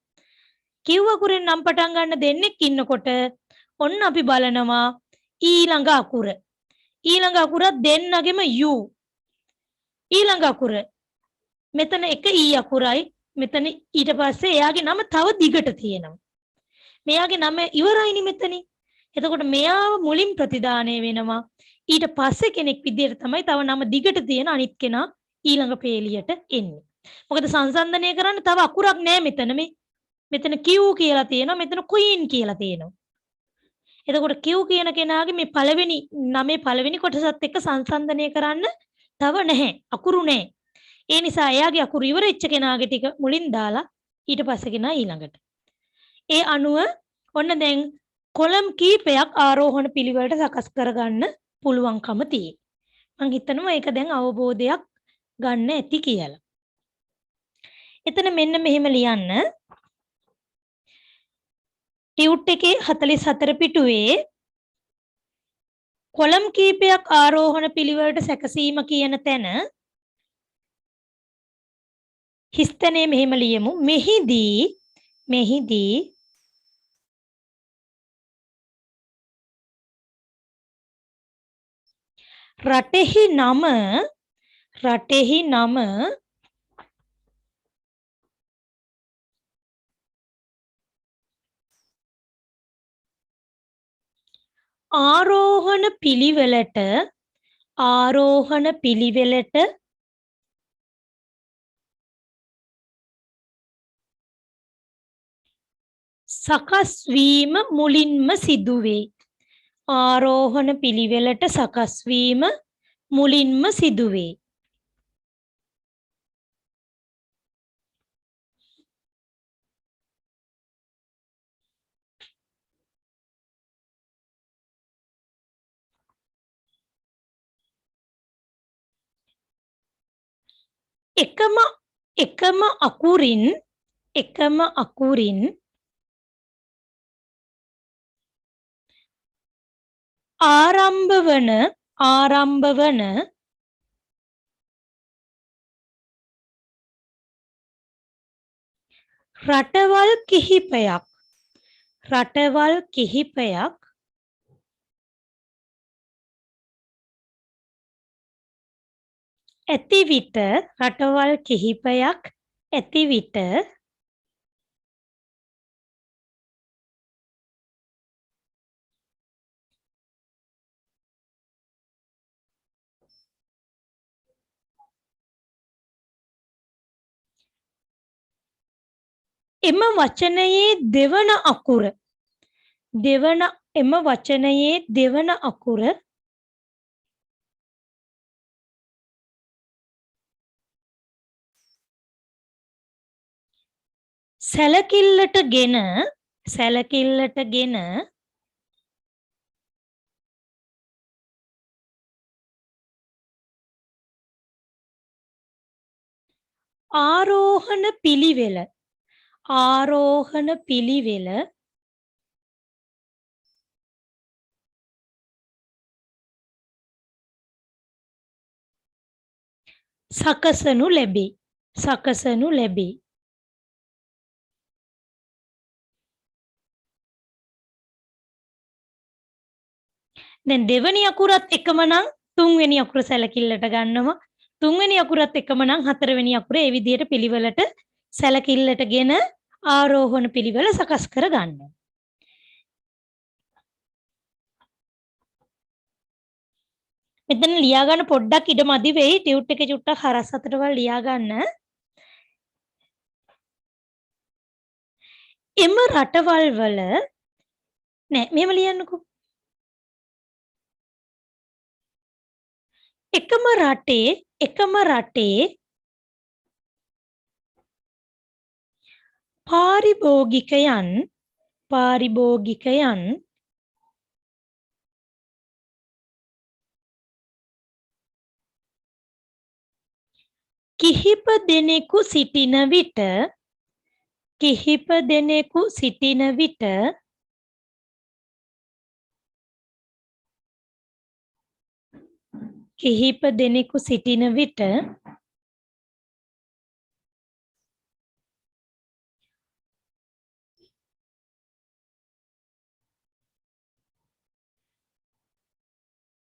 Q අකුරෙන් නම් පටන් ගන්න දෙන්නෙක් ඉන්නකොට ඔන්න අපි බලනවා ඊළඟ අකුර. ඊළඟ අකුර දෙන්නගෙම U. ඊළඟ අකුර මෙතන එක E අකුරයි. මෙතන ඊට පස්සේ එයාගේ නම තව දිගට තියෙනවා. මෙයාගේ නම ඉවරයිනේ මෙතනින්. එතකොට මෙයාව මුලින් ප්‍රතිදානය වෙනවා. ඊට පස්සේ කෙනෙක් විදියට තමයි තව නම දිගට තියෙන අනිත් කෙනා ඊළඟ පේලියට එන්නේ. මොකද සංසන්දනය කරන්න තව අකුරක් නෑ මෙතන මේ. මෙතන Q කියලා තියෙනවා. මෙතන Queen කියලා තියෙනවා. එතකොට Q කියන කෙනාගේ මේ පළවෙනි නමේ පළවෙනි කොටසත් එක්ක සංසන්දනය කරන්න තව නැහැ. අකුරු නැහැ. ඒ නිසා එයාගේ අකුරු ඉවර වෙච්ච කෙනාගේ ටික මුලින් දාලා ඊට පස්සේ කෙනා ඊළඟට. ඒ අනුව ඔන්න දැන් කොලම් කීපයක් ආරෝහණ පිළිවෙලට සකස් කරගන්න පුළුවන්කම තියෙයි. මම හිතනවා ඒක දැන් අවබෝධයක් ගන්න ඇති කියලා. එතන මෙන්න මෙහෙම ලියන්න. ටියුට් එකේ 44 පිටුවේ කොලම් කීපයක් ආරෝහණ පිළිවෙලට සැකසීම කියන තැන හිස්තනේ මෙහෙම ලියමු. මෙහිදී රටෙහි නම ආරෝහණ පිළිවෙලට සකස් වීම මුලින්ම සිදුවේ. ආරෝහණ පිළිවෙලට සකස් වීම මුලින්ම සිදුවේ. එකම අකුරින් ආරම්භ වන රටවල් කිහිපයක් ඇති විට එම වචනයේ දෙවන අකුර සැලකිල්ලටගෙන ආරෝහණ පිළිවෙල සකසනු ලැබේ. දැන් දෙවෙනි අකුරත් එකම නම් තුන්වෙනි අකුර සැලකිල්ලට ගන්නවා. තුන්වෙනි අකුරත් එකම නම් හතරවෙනි අකුර ඒ විදිහට පිළිවෙලට සැලකිල්ලටගෙන ආරෝහණ පිළිවෙල සකස් කර ගන්නවා. මෙතන ලියා ගන්න පොඩ්ඩක් ඉඩ මදි වෙයි. ටියුට් එකේ චුට්ටක් හරස් අතරවල් ලියා ගන්න. එම රටවල් වල නෑ මෙහෙම ලියන්නකෝ. එකම රටේ පාරිභෝගිකයන් කිහිප දෙනෙකු සිටින විට කිහිප දෙනෙකු සිටින විට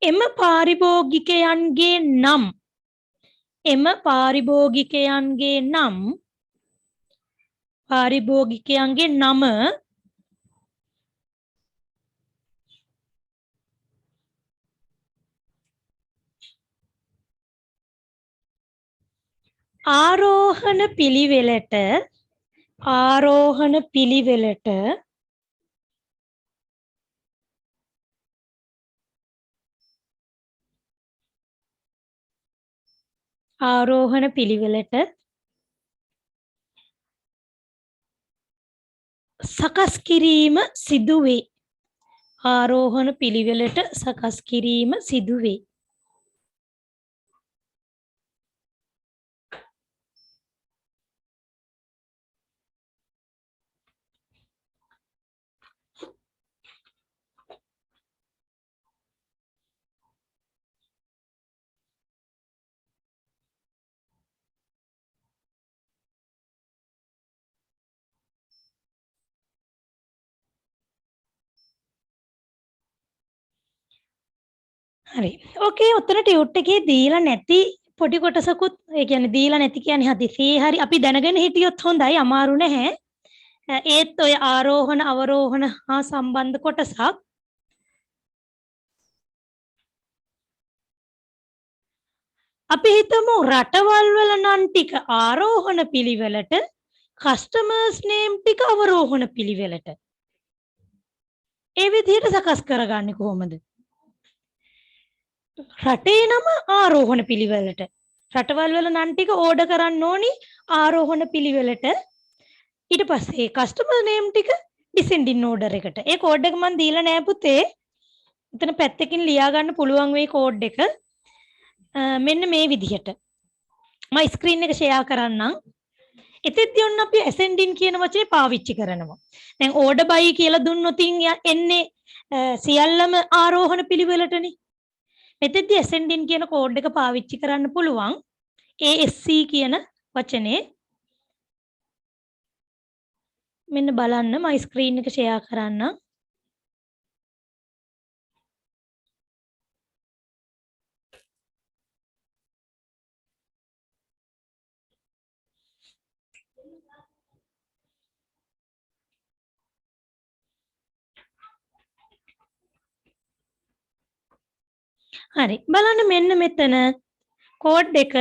එම පාරිභෝගිකයන්ගේ නම් පාරිභෝගිකයන්ගේ නම ආරෝහණ පිළිවෙලට සකස් කිරීම සිදුවේ. හරි. ඕකේ උතන ටියුට් එකේ දීලා නැති පොඩි කොටසකුත් ඒ කියන්නේ දීලා නැති කියන්නේ හදිසියේ හරි අපි දැනගෙන හිටියොත් හොඳයි අමාරු නැහැ. ඒත් ඔය ආරෝහණ අවරෝහණ හා සම්බන්ධ කොටසක් අපි හිතමු රටවල් වල නම් ටික ආරෝහණ පිළිවෙලට කස්ටමර්ස් නේම් ටික අවරෝහණ පිළිවෙලට ඒ විදිහට සකස් කරගන්නේ කොහොමද? රටේ නම ආරෝහණ පිළිවෙලට රටවල් වල නම් ටික ඕඩර් කරන්න ඕනි ආරෝහණ පිළිවෙලට ඊට පස්සේ කස්ටමර් නේම් ටික ඩිසෙන්ඩින් ඕඩර් එකට. ඒ කෝඩ් එක මම දීලා නෑ පුතේ. එතන පැත්තකින් ලියා ගන්න පුළුවන් වෙයි කෝඩ් එක. මෙන්න මේ විදිහට. මම ස්ක්‍රීන් එක ෂෙයා කරන්නම්. එතෙද්දී ඔන්න අපි ascending කියන වචනේ පාවිච්චි කරනවා. දැන් ඕඩර් බයි කියලා දුන්නොත් එන්නේ සියල්ලම ආරෝහණ පිළිවෙලටනේ. මෙතෙද්දී ascending කියන කෝඩ් එක පාවිච්චි කරන්න පුළුවන්. ASC කියන වචනේ මෙන්න බලන්න මම ස්ක්‍රීන් එක ෂෙයා කරන්නම්. හරි බලන්න මෙන්න මෙතන කෝඩ් එක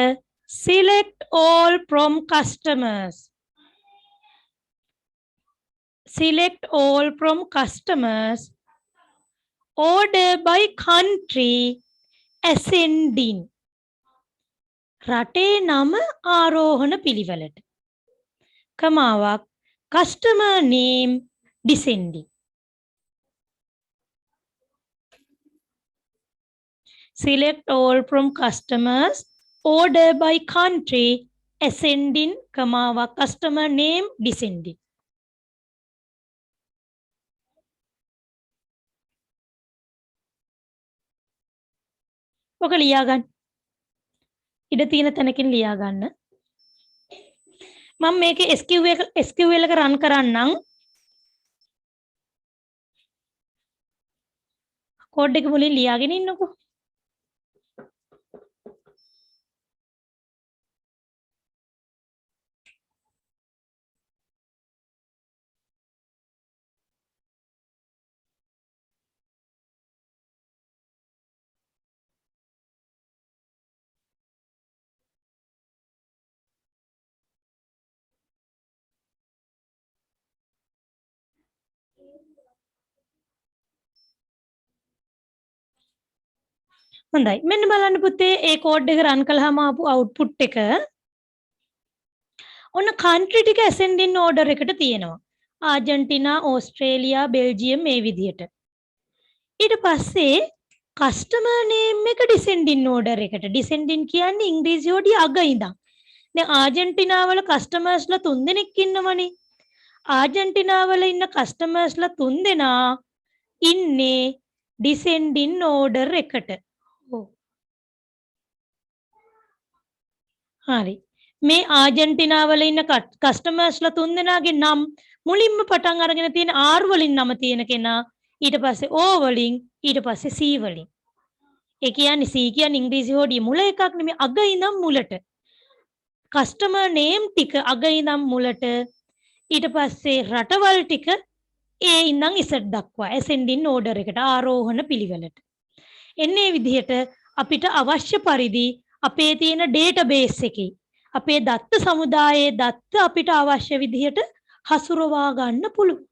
select all from customers order by country ascending රටේ නම ආරෝහණ පිළිවෙලට කමාවක් customer name descending select all from customers order by country ascending කමාවක් customer name descending ඔක ලියා ගන්න. ඉඩ තියෙන තැනකින් ලියා ගන්න. මම මේකේ SQL එක රන් කරන්නම්. කෝඩ් එක මුලින් ලියාගෙන ඉන්නකෝ. හොඳයි මෙන්න බලන්න පුතේ ඒ කෝඩ් එක රන් කළාම ආපු අවුට්පුට් එක ඔන්න කන්ට්‍රි ටික ascending order එකට තියෙනවා ආජන්ටිනා ඕස්ට්‍රේලියා බෙල්ජියම් මේ විදිහට ඊට පස්සේ කස්ටමර් නේම් එක descending order එකට descending කියන්නේ ඉංග්‍රීසි හොඩිය අග ඉඳන් දැන් ආජන්ටිනා වල කස්ටමර්ස්ලා 3 දෙනෙක් ඉන්නවනේ ආජන්ටිනා වල ඉන්න කස්ටමර්ස්ලා 3 දෙනා ඉන්නේ descending order එකට හරි. මේ ආජන්ටිනා වල ඉන්න කස්ටමර්ස්ලා තුන්දෙනාගේ නම් මුලින්ම පටන් අරගෙන තියෙන R වලින් නම තියෙන කෙනා ඊට පස්සේ O වලින් ඊට පස්සේ C වලින්. ඒ කියන්නේ C කියන්නේ ඉංග්‍රීසි හොඩිය මුල එකක් නෙමෙයි අග ඉඳන් මුලට. කස්ටමර් නේම් ටික අග ඉඳන් මුලට ඊට පස්සේ රටවල් ටික A ඉඳන් Z දක්වා ascending order එකට ආරෝහණ පිළිවෙලට. එන්නේ විදිහට අපිට අවශ්‍ය පරිදි අපේ තියෙන ඩේටාබේස් එකේ අපේ දත්ත සමුදායේ දත්ත අපිට අවශ්‍ය විදිහට හසුරවා ගන්න පුළුවන්.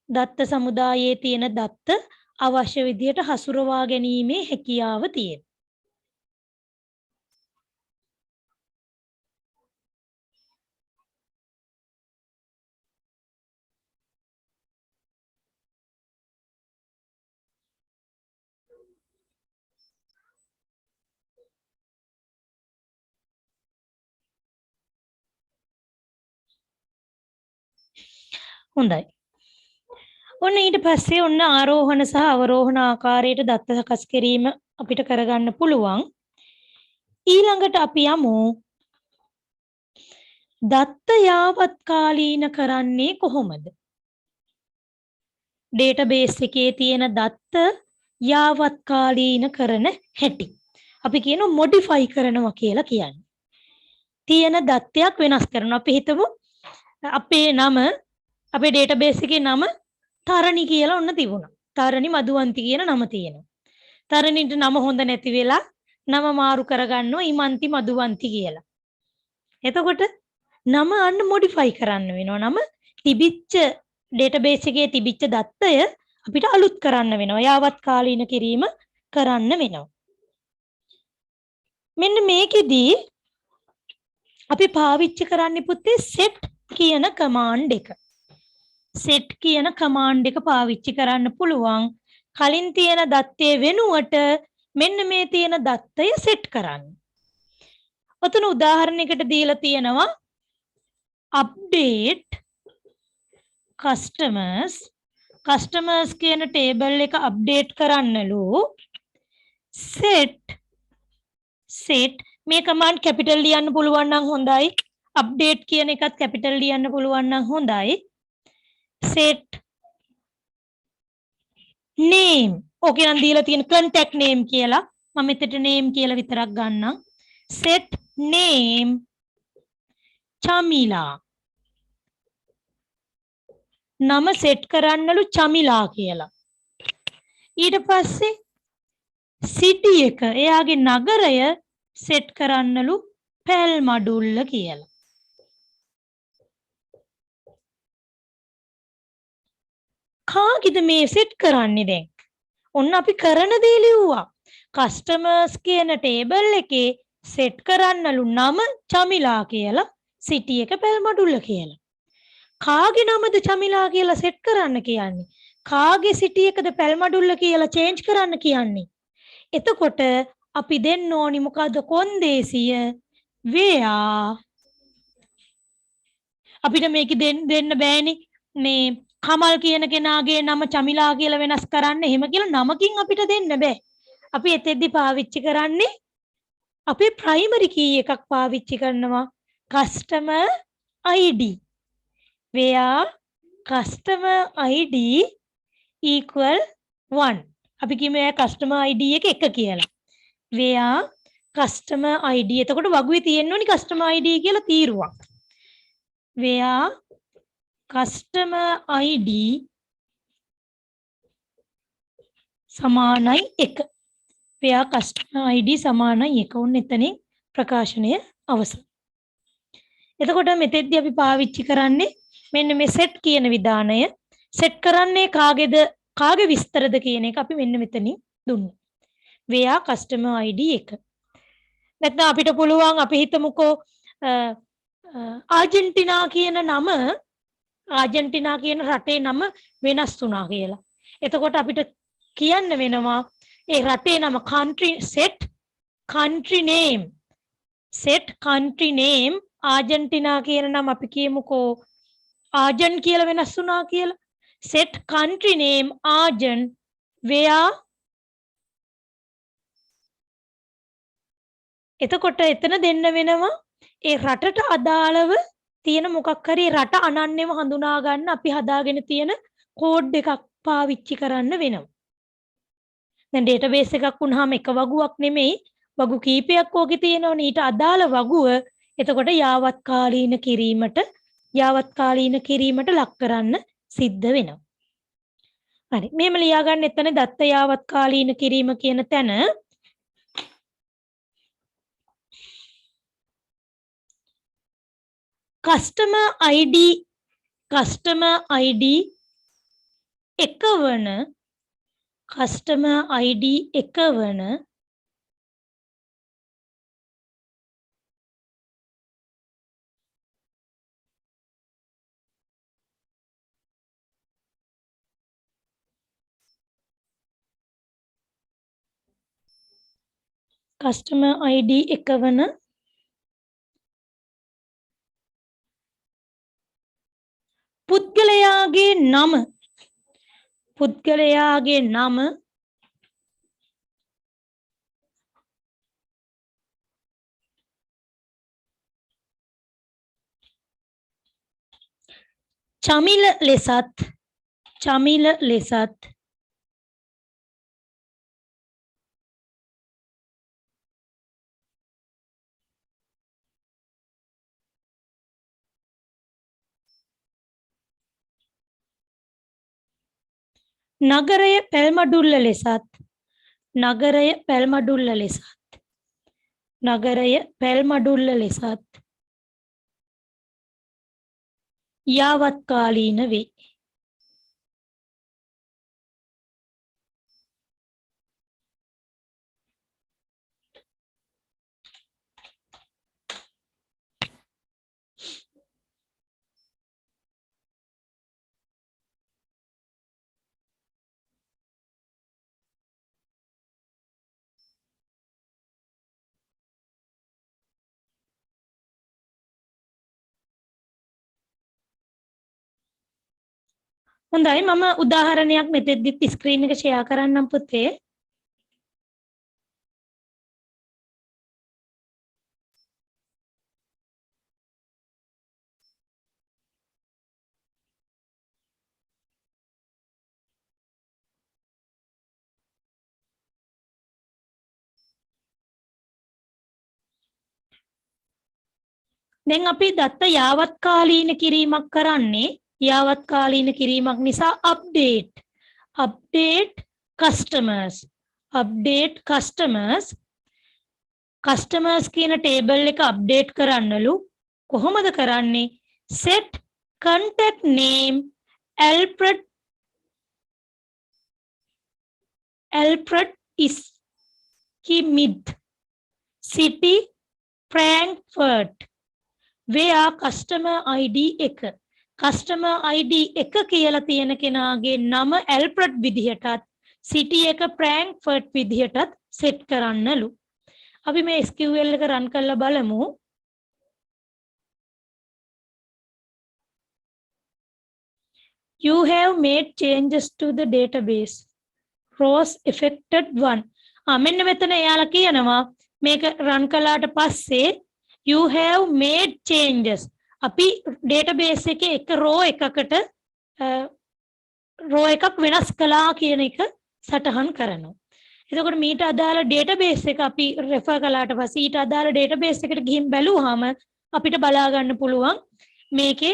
දත්ත සමුදායේ තියෙන දත්ත අවශ්‍ය විදිහට හසුරවා ගැනීමේ හැකියාව තියෙනවා. හොඳයි. ඔන්න ඊට පස්සේ ඔන්න ආරෝහණ සහ අවරෝහණ ආකාරයට දත්ත සකස් කිරීම අපිට කරගන්න පුළුවන්. ඊළඟට අපි යමු දත්ත යාවත්කාලීන කරන්නේ කොහොමද? ඩේටාබේස් එකේ තියෙන දත්ත යාවත්කාලීන කරන හැටි. අපි කියනවා මොඩිෆයි කරනවා කියලා කියන්නේ. තියෙන දත්තයක් වෙනස් කරනවා. අපි හිතමු අපේ නම අපේ ඩේටාබේස් එකේ නම තරණි කියලා ඔන්න තිබුණා. තරණි මදුවන්ති කියන නම තියෙනවා. තරණිට නම හොඳ නැති වෙලා නම මාරු කරගන්නවා ඉමන්ති මදුවන්ති කියලා. එතකොට නම අන්න මොඩිෆයි කරන්න වෙනවා. නම තිබිච්ච ඩේටාබේස් එකේ තිබිච්ච දත්තය අපිට අලුත් කරන්න වෙනවා. යාවත් කාලීන කිරීම කරන්න වෙනවා. මෙන්න මේකෙදී අපි පාවිච්චි කරන්නේ පුතේ set කියන කමාන්ඩ් එක. set කියන කමාන්ඩ් එක පාවිච්චි කරන්න පුළුවන්. කලින් තියෙන දත්තයේ වෙනුවට මෙන්න මේ තියෙන දත්තය set කරන්න. ඔතන උදාහරණයකට දීලා තියෙනවා update customers කියන ටේබල් එක අප්ඩේට් කරන්නලු set මේ කමාන්ඩ් කැපිටල් ලියන්න පුළුවන් නම් හොඳයි. අප්ඩේට් කියන එකත් කැපිටල් ලියන්න පුළුවන් නම් හොඳයි. set name ඕකේ නම් දීලා තියෙන contact name කියලා මම මෙතන name කියලා විතරක් ගන්නම්. set name චමිලා නම සෙට් කරන්නලු චමිලා කියලා. ඊට පස්සේ සිටි එක එයාගේ නගරය සෙට් කරන්නලු පැල්මඩුල්ල කියලා. කාගෙද මේ සෙට් කරන්නේ දැන්? ඔන්න අපි කරන දේ ලිව්වා. කස්ටමර්ස් කියන ටේබල් එකේ සෙට් කරන්නලු නම චමිලා කියලා, සිටි එක පැල්මඩුල්ල කියලා. කාගේ නමද චමිලා කියලා සෙට් කරන්න කියන්නේ? කාගේ සිටි එකද පැල්මඩුල්ල කියලා චේන්ජ් කරන්න කියන්නේ? එතකොට අපි දෙන්න ඕනි මොකද්ද? කොන්දේසිය where අපිට මේක දෙන්න බෑනේ. මේ කමල් කියන කෙනාගේ නම චමිලා කියලා වෙනස් කරන්න එහෙම කියලා නමකින් අපිට දෙන්න බෑ. අපි එතෙද්දි පාවිච්චි කරන්නේ අපේ ප්‍රයිමරි කී එකක් පාවිච්චි කරනවා customer ID. where customer ID equal 1. අපි කියමු ඒ customer ID එක 1 කියලා. where customer ID එතකොට වගුවේ තියෙන්න ඕනි customer ID කියලා තීරුවක්. where customer ID සමානයි 1. where customer ID සමානයි 1. උන් එතනින් ප්‍රකාශනය අවසන්. එතකොට මෙතෙද්දී අපි පාවිච්චි කරන්නේ මෙන්න මේ set කියන විධානය. set කරන්නේ කාගේ විස්තරද කියන එක අපි මෙන්න මෙතනින් දුන්නා. where customer ID 1. නැත්නම් අපිට පුළුවන් අපි හිතමුකෝ ආජන්ටිනා කියන නම ආජන්ටිනා කියන රටේ නම වෙනස් වුණා කියලා. එතකොට අපිට කියන්න වෙනවා ඒ රටේ නම set country name ආජන්ටිනා කියන නම අපි කියමුකෝ ආජන් කියලා වෙනස් වුණා කියලා. set country name Arjen where එතකොට එතන දෙන්න වෙනවා ඒ රටට අදාළව තියෙන මොකක් හරි රට අනන්‍යව හඳුනා ගන්න අපි හදාගෙන තියෙන කෝඩ් එකක් පාවිච්චි කරන්න වෙනවා. දැන් ඩේටාබේස් එකක් වුණාම එක වගුවක් නෙමෙයි වගු කීපයක් ඕකේ තියෙනවනේ. ඊට අදාළ වගුව එතකොට යාවත්කාලීන කිරීමට ලක් කරන්න සිද්ධ වෙනවා. හරි. මෙහෙම ලියා ගන්න එතන දත්ත යාවත්කාලීන කිරීම කියන තැන customer ID එකවන පුද්ගලයාගේ නම චමිල ලෙසත් නගරය පැල්මඩුල්ල ලෙසත් යාවත්කාලීන වේ. හොඳයි මම උදාහරණයක් මෙතෙද්දිත් ස්ක්‍රීන් එක ෂෙයා කරන්නම් පුතේ. දැන් අපි දත්ත යාවත්කාලීන කිරීමක් කරන්නේ යාවත්කාලීන කිරීමක් නිසා update customers කියන ටේබල් එක අප්ඩේට් කරන්නලු. කොහොමද කරන්නේ? set contact name Alfred Schmidt city Frankfurt where customer ID එක කියලා තියෙන කෙනාගේ නම ඇල්ෆ්‍රඩ් විදිහටත් සිටි එක ෆ්‍රැන්ක්ෆර්ට් විදිහටත් සෙට් කරන්නලු. අපි මේ SQL එක රන් කරලා බලමු. You have made changes to the database. Rows affected 1. මෙන්න මෙතන එයාලා කියනවා මේක රන් කළාට පස්සේ you have made changes. අපි database එකේ එක row එකක් වෙනස් කළා කියන එක සටහන් කරනවා. එතකොට මීට අදාළ database එක අපි refer කළාට පස්සේ ඊට අදාළ database එකට ගිහින් බැලුවාම අපිට බලා ගන්න පුළුවන් මේකේ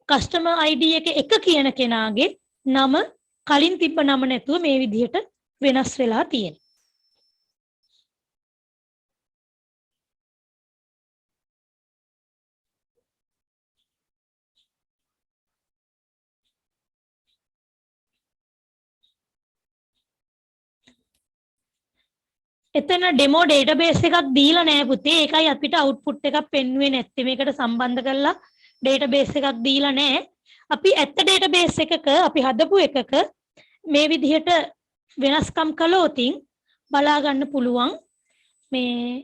customer ID එක කියන කෙනාගේ නම කලින් තිබ්බ නම නැතුව මේ විදිහට වෙනස් වෙලා තියෙනවා. එතන ඩෙමෝ ඩේටාබේස් එකක් දීලා නැහැ පුතේ. ඒකයි අපිට අවුට්පුට් එකක් පෙන්වුවේ නැත්තේ. මේකට සම්බන්ධ කරලා ඩේටාබේස් එකක් දීලා නැහැ. අපි ඇත්ත ඩේටාබේස් එකක අපි හදපු එකක මේ විදිහට වෙනස්කම් කළොතින් බලා ගන්න පුළුවන් මේ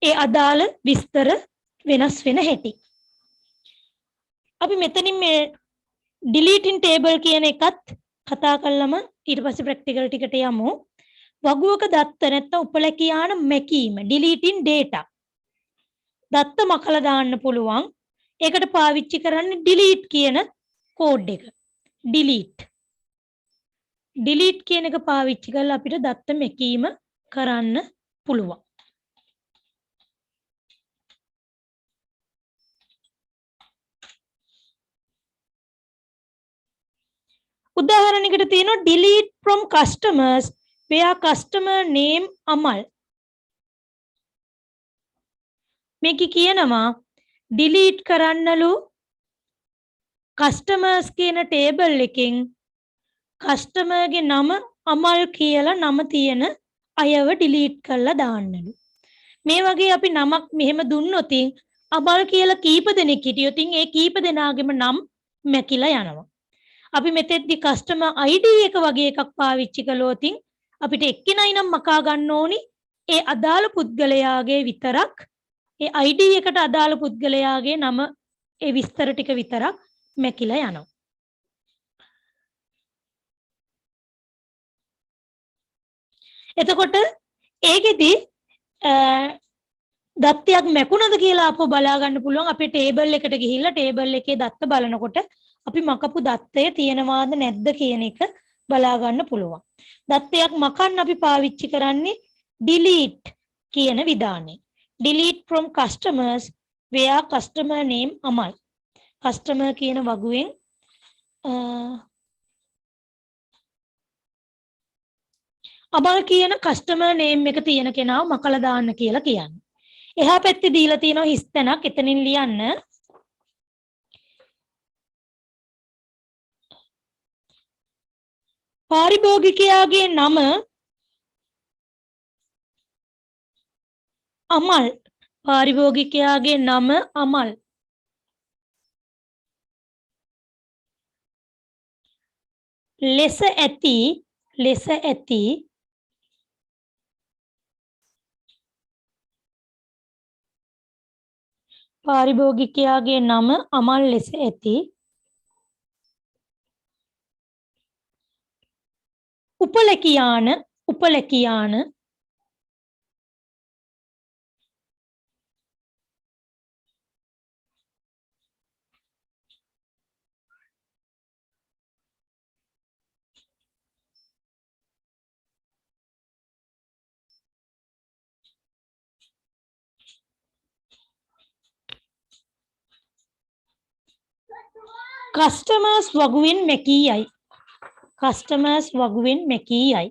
ඒ අදාළ විස්තර වෙනස් වෙන හැටි. අපි මෙතනින් මේ deleting table කියන එකත් කතා කළාම ඊට පස්සේ ප්‍රැක්ටිකල් ටිකට යමු. වගුවක දත්ත නැත්නම් උපලැකියාන මැකීම deleting data. දත්ත මකලා දාන්න පුළුවන්. ඒකට පාවිච්චි කරන්නේ delete කියන කෝඩ් එක. delete කියන එක පාවිච්චි කරලා අපිට දත්ත මැකීම කරන්න පුළුවන්. උදාහරණයකට තියෙනවා delete from customers where customer name Amal. මේක කියනවා delete කරන්නලු customers කියන table එකෙන් customer ගේ නම Amal කියලා නම තියෙන අයව delete කරලා දාන්නලු. මේ වගේ අපි නමක් මෙහෙම දුන්නොත් Amal කියලා කීප දෙනෙක් හිටියොත් ඒ කීප දෙනාගේම නම් මැකිලා යනවා. අපි මෙතෙද්දි customer ID එක වගේ එකක් පාවිච්චි කළොත් අපිට එක්කිනයි නම් මකා ගන්න ඕනි ඒ අදාළ පුද්ගලයාගේ විතරක් ඒ ID එකට අදාළ පුද්ගලයාගේ නම ඒ විස්තර ටික විතරක් මැකිලා යනවා. එතකොට ඒකෙදි දත්තයක් මැකුණද කියලා අපෝ බලා ගන්න පුළුවන් අපේ ටේබල් එකට ගිහිල්ලා ටේබල් එකේ දත්ත බලනකොට අපි මකපු දත්තය තියෙනවාද නැද්ද කියන එක බලා ගන්න පුළුවන්. දත්තයක් මකන්න අපි පාවිච්චි කරන්නේ delete කියන විධානය. delete from customers where customer name Amal. customer කියන වගුවෙන් Amal කියන customer name එක තියෙන කෙනාව මකලා දාන්න කියලා කියන්නේ. එහා පැත්තේ දීලා තියෙනවා හිස් තැනක් එතනින් ලියන්න. පාරිභෝගිකයාගේ නම Amal. පාරිභෝගිකයාගේ නම Amal. ලෙස ඇති පාරිභෝගිකයාගේ නම Amal ලෙස ඇති උපලැකියාන customers වගුවෙන් මැකී යයි. customers වගුවෙන් මැකී යයි.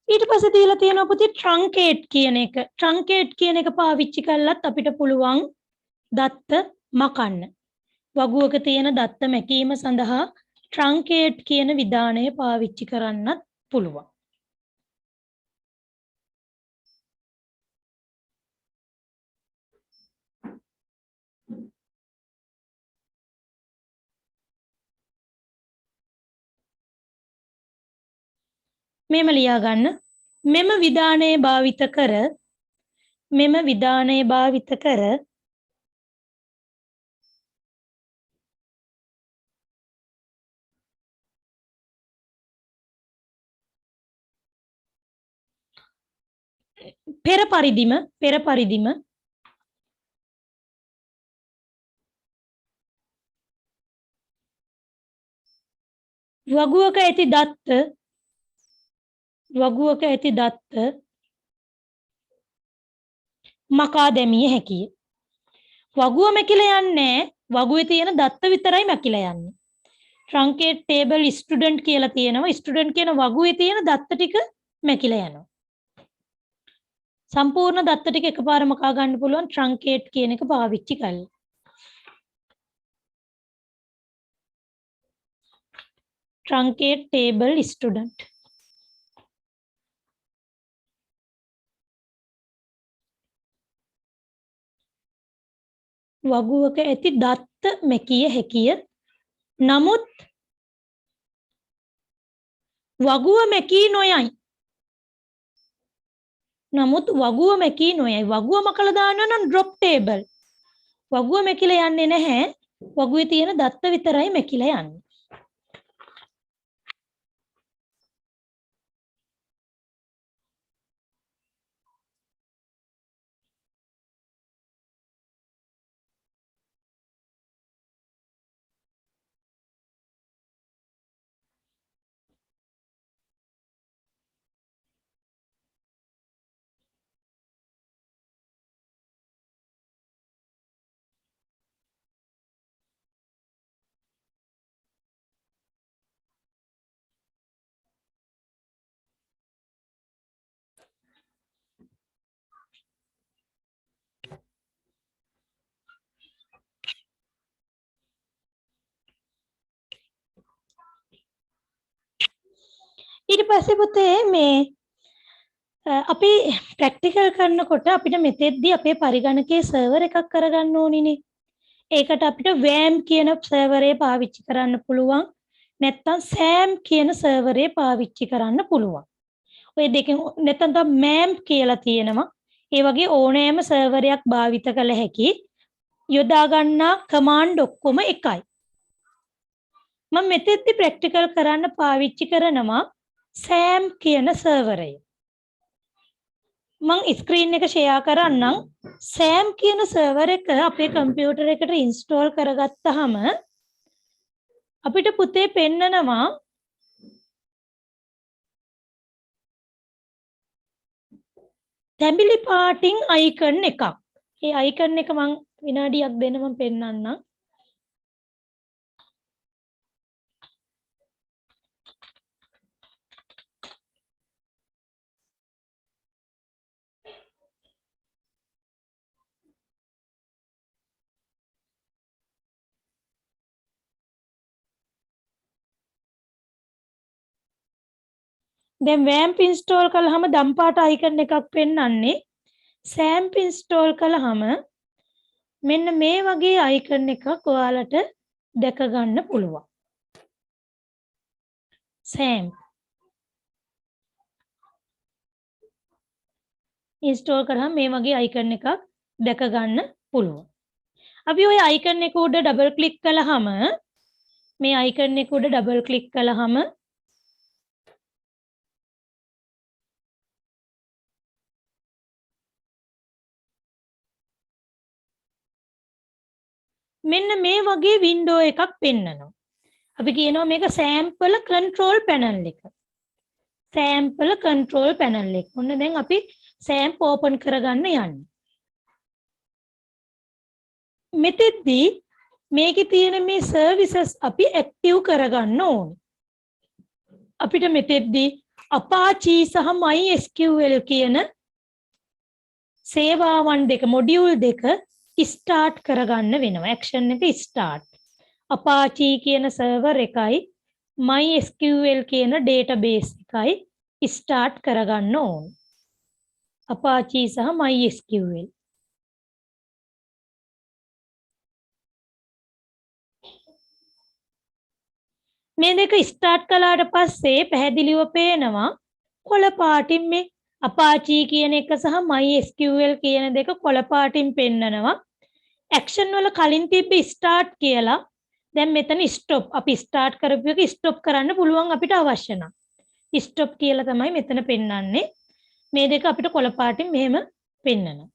ඊට පස්සේ දීලා තියෙනවා පුතේ truncate කියන එක. truncate කියන එක පාවිච්චි කළත් අපිට පුළුවන් දත්ත මකන්න. වගුවක තියෙන දත්ත මැකීම සඳහා truncate කියන විධානය පාවිච්චි කරන්නත් පුළුවන්. මෙම ලියා ගන්න. මෙම විධානයේ භාවිත කර පෙර පරිදිම වගුවක ඇති දත්ත මකා දැමිය හැකිය. වගුව මැකිලා යන්නේ වගුවේ තියෙන දත්ත විතරයි මැකිලා යන්නේ. truncate table student කියලා තියෙනවා. student කියන වගුවේ තියෙන දත්ත ටික මැකිලා යනවා. සම්පූර්ණ දත්ත ටික එකපාරම කා ගන්න පුළුවන් ට්‍රන්කේට් කියන එක පාවිච්චි කරලා. truncate table student. වගුවක ඇති දත්ත මැකිය හැකිය. නමුත් වගුව මැකී නොයයි. නමුත් වගුව මැකී නොයයි. වගුව මකලා දානවා නම් drop table. වගුව මැකිලා යන්නේ නැහැ. වගුවේ තියෙන දත්ත විතරයි මැකිලා යන්නේ. ඊට පස්සේ පුතේ මේ අපි ප්‍රැක්ටිකල් කරනකොට අපිට මෙතෙද්දී අපේ පරිගණකයේ සර්වර් එකක් කරගන්න ඕනිනේ. ඒකට අපිට WAM කියන සර්වරේ පාවිච්චි කරන්න පුළුවන්. නැත්නම් SAM කියන සර්වරේ පාවිච්චි කරන්න පුළුවන්. ඔය දෙකෙන් නැත්නම් MAM කියලා තියෙනවා. ඒ වගේ ඕනෑම සර්වරයක් භාවිත කළ හැකි. යොදා ගන්නා කමාන්ඩ් ඔක්කොම එකයි. මම මෙතෙද්දී ප්‍රැක්ටිකල් කරන්න පාවිච්චි කරනවා SAM කියන සර්වරය. මම ස්ක්‍රීන් එක ෂෙයා කරන්නම්. SAM කියන සර්වර් එක අපේ කම්පියුටර් එකට ඉන්ස්ටෝල් කරගත්තාම අපිට පුතේ පෙන්නනවා තැඹිලි පාටින් අයිකන් එකක්. ඒ අයිකන් එක මම විනාඩියක් දෙන්න මම පෙන්නන්නම්. දැන් WAMP ඉන්ස්ටෝල් කළාම දම්පාට අයිකන් එකක් පෙන්වන්නේ. SAMP ඉන්ස්ටෝල් කළාම මෙන්න මේ වගේ අයිකන් එකක් ඔයාලට දැක ගන්න පුළුවන්. SAMP ඉන්ස්ටෝල් කරාම මේ වගේ අයිකන් එකක් දැක ගන්න පුළුවන්. අපි ওই අයිකන් එක උඩ ඩබල් ක්ලික් කළාම මේ අයිකන් එක උඩ ඩබල් ක්ලික් කළාම මෙන්න මේ වගේ වින්ඩෝ එකක් පෙන්නනවා. අපි කියනවා මේක සෑම්පල් කන්ට්‍රෝල් පැනල් එක. සෑම්පල් කන්ට්‍රෝල් පැනල් එක. ඔන්න දැන් අපි සෑම්ප් ඕපන් කරගන්න යන්නේ. මෙතෙද්දී මේකේ තියෙන මේ සර්විසස් අපි ඇක්ටිව් කරගන්න ඕනේ. අපිට මෙතෙද්දී Apache සහ MySQL කියන සේවාවන් දෙක මොඩියුල් දෙක ස්ටාර්ට් කරගන්න වෙනවා. ඇක්ෂන් එක ස්ටාර්ට්. Apache කියන සර්වර් එකයි MySQL කියන ඩේටාබේස් එකයි ස්ටාර්ට් කරගන්න ඕන. Apache සහ MySQL. මේ දෙක ස්ටාර්ට් කළාට පස්සේ පැහැදිලිව පේනවා කොළ පාටින් මේ Apache කියන එක සහ MySQL කියන දෙක කොළ පාටින් පෙන්නනවා. ඇක්ෂන් වල කලින් තිබ්බ ස්ටාර්ට් කියලා. දැන් මෙතන ස්ටොප්. අපි ස්ටාර්ට් කරපු එක ස්ටොප් කරන්න පුළුවන් අපිට අවශ්‍ය නම්. ස්ටොප් කියලා තමයි මෙතන පෙන්වන්නේ. මේ දෙක අපිට කොළ පාටින් මෙහෙම පෙන්නනවා.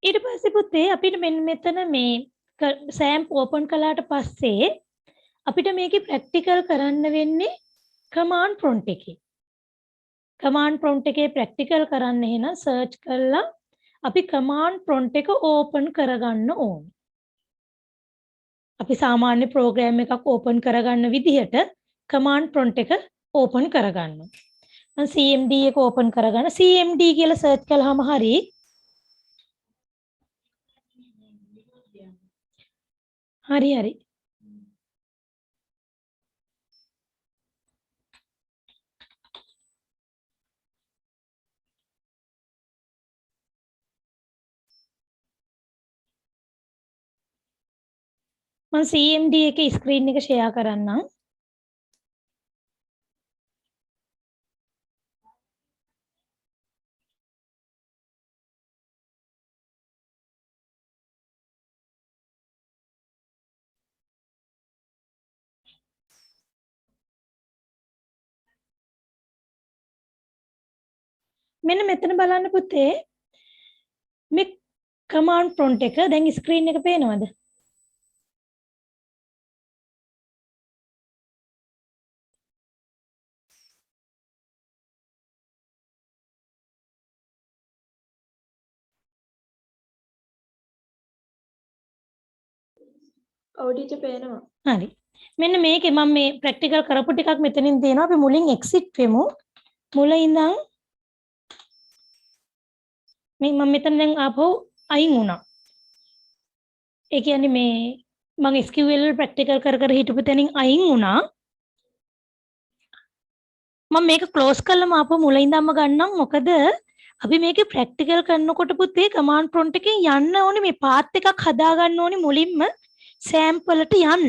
ඊට පස්සේ පුතේ අපිට මෙන්න මෙතන මේ සෑම්ප් ඕපන් කළාට පස්සේ අපිට මේකේ ප්‍රැක්ටිකල් කරන්න වෙන්නේ කමාන්ඩ් ප්‍රොම්ප්ට් එකේ. කමාන්ඩ් ප්‍රොම්ප්ට් එකේ ප්‍රැක්ටිකල් කරන්න එහෙනම් සර්ච් කරලා අපි කමාන්ඩ් ප්‍රොම්ප්ට් එක ඕපන් කරගන්න ඕනේ. අපි සාමාන්‍ය ප්‍රෝග්‍රෑම් එකක් ඕපන් කරගන්න විදිහට කමාන්ඩ් ප්‍රොම්ප්ට් එක ඕපන් කරගන්නවා. මම CMD එක ඕපන් කරගන්න CMD කියලා සර්ච් කළාම හරි හරි මම CMD එකේ ස්ක්‍රීන් එක ෂෙයා කරන්නම්. මෙන්න මෙතන බලන්න පුතේ මේ කමාන්ඩ් ප්‍රොම්ප්ට් එක දැන් ස්ක්‍රීන් එක පේනවද? ඔව් ටීචර් පේනවා. හරි. මෙන්න මේකේ මම මේ ප්‍රැක්ටිකල් කරපු ටිකක් මෙතනින් තියෙනවා. අපි මුලින් එක්සිට් වෙමු. මුල ඉඳන් මේ මම මෙතන දැන් ආපහු අයින් වුණා. ඒ කියන්නේ මේ මම SQL ප්‍රැක්ටිකල් කර හිටපු තැනින් අයින් වුණා. මම මේක ක්ලෝස් කළාම ආපහු මුල ඉඳන්ම ගන්නම්. මොකද අපි මේකේ ප්‍රැක්ටිකල් කරනකොට පුතේ කමාන්ඩ් ප්‍රොම්ප්ට් එකෙන් යන්න ඕනේ මේ පාත් එකක් හදා ගන්න ඕනේ මුලින්ම සෑම්පල්ට යන්න.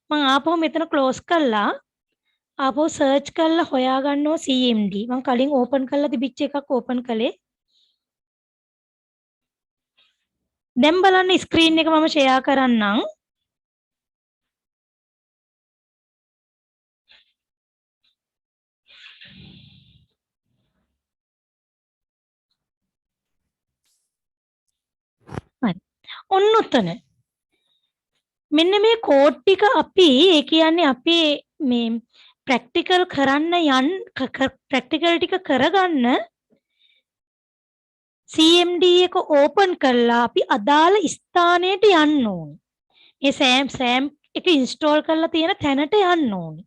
මම ආපහු මෙතන ක්ලෝස් කළා. ආපහු සර්ච් කරලා හොයා ගන්නවා CMD. මම කලින් ඕපන් කරලා තිබිච්ච එකක් ඕපන් කළේ. දැන් බලන්න ස්ක්‍රීන් එක මම ෂෙයා කරන්නම්. හරි. ඔන්න උතන. මෙන්න මේ කෝඩ් ටික අපි ඒ කියන්නේ අපි මේ ප්‍රැක්ටිකල් කරන්න ප්‍රැක්ටිකල් ටික කරගන්න CMD එක ඕපන් කරලා අපි අදාළ ස්ථානයට යන්න ඕනේ. මේ සෑම් එක ඉන්ස්ටෝල් කරලා තියෙන තැනට යන්න ඕනේ.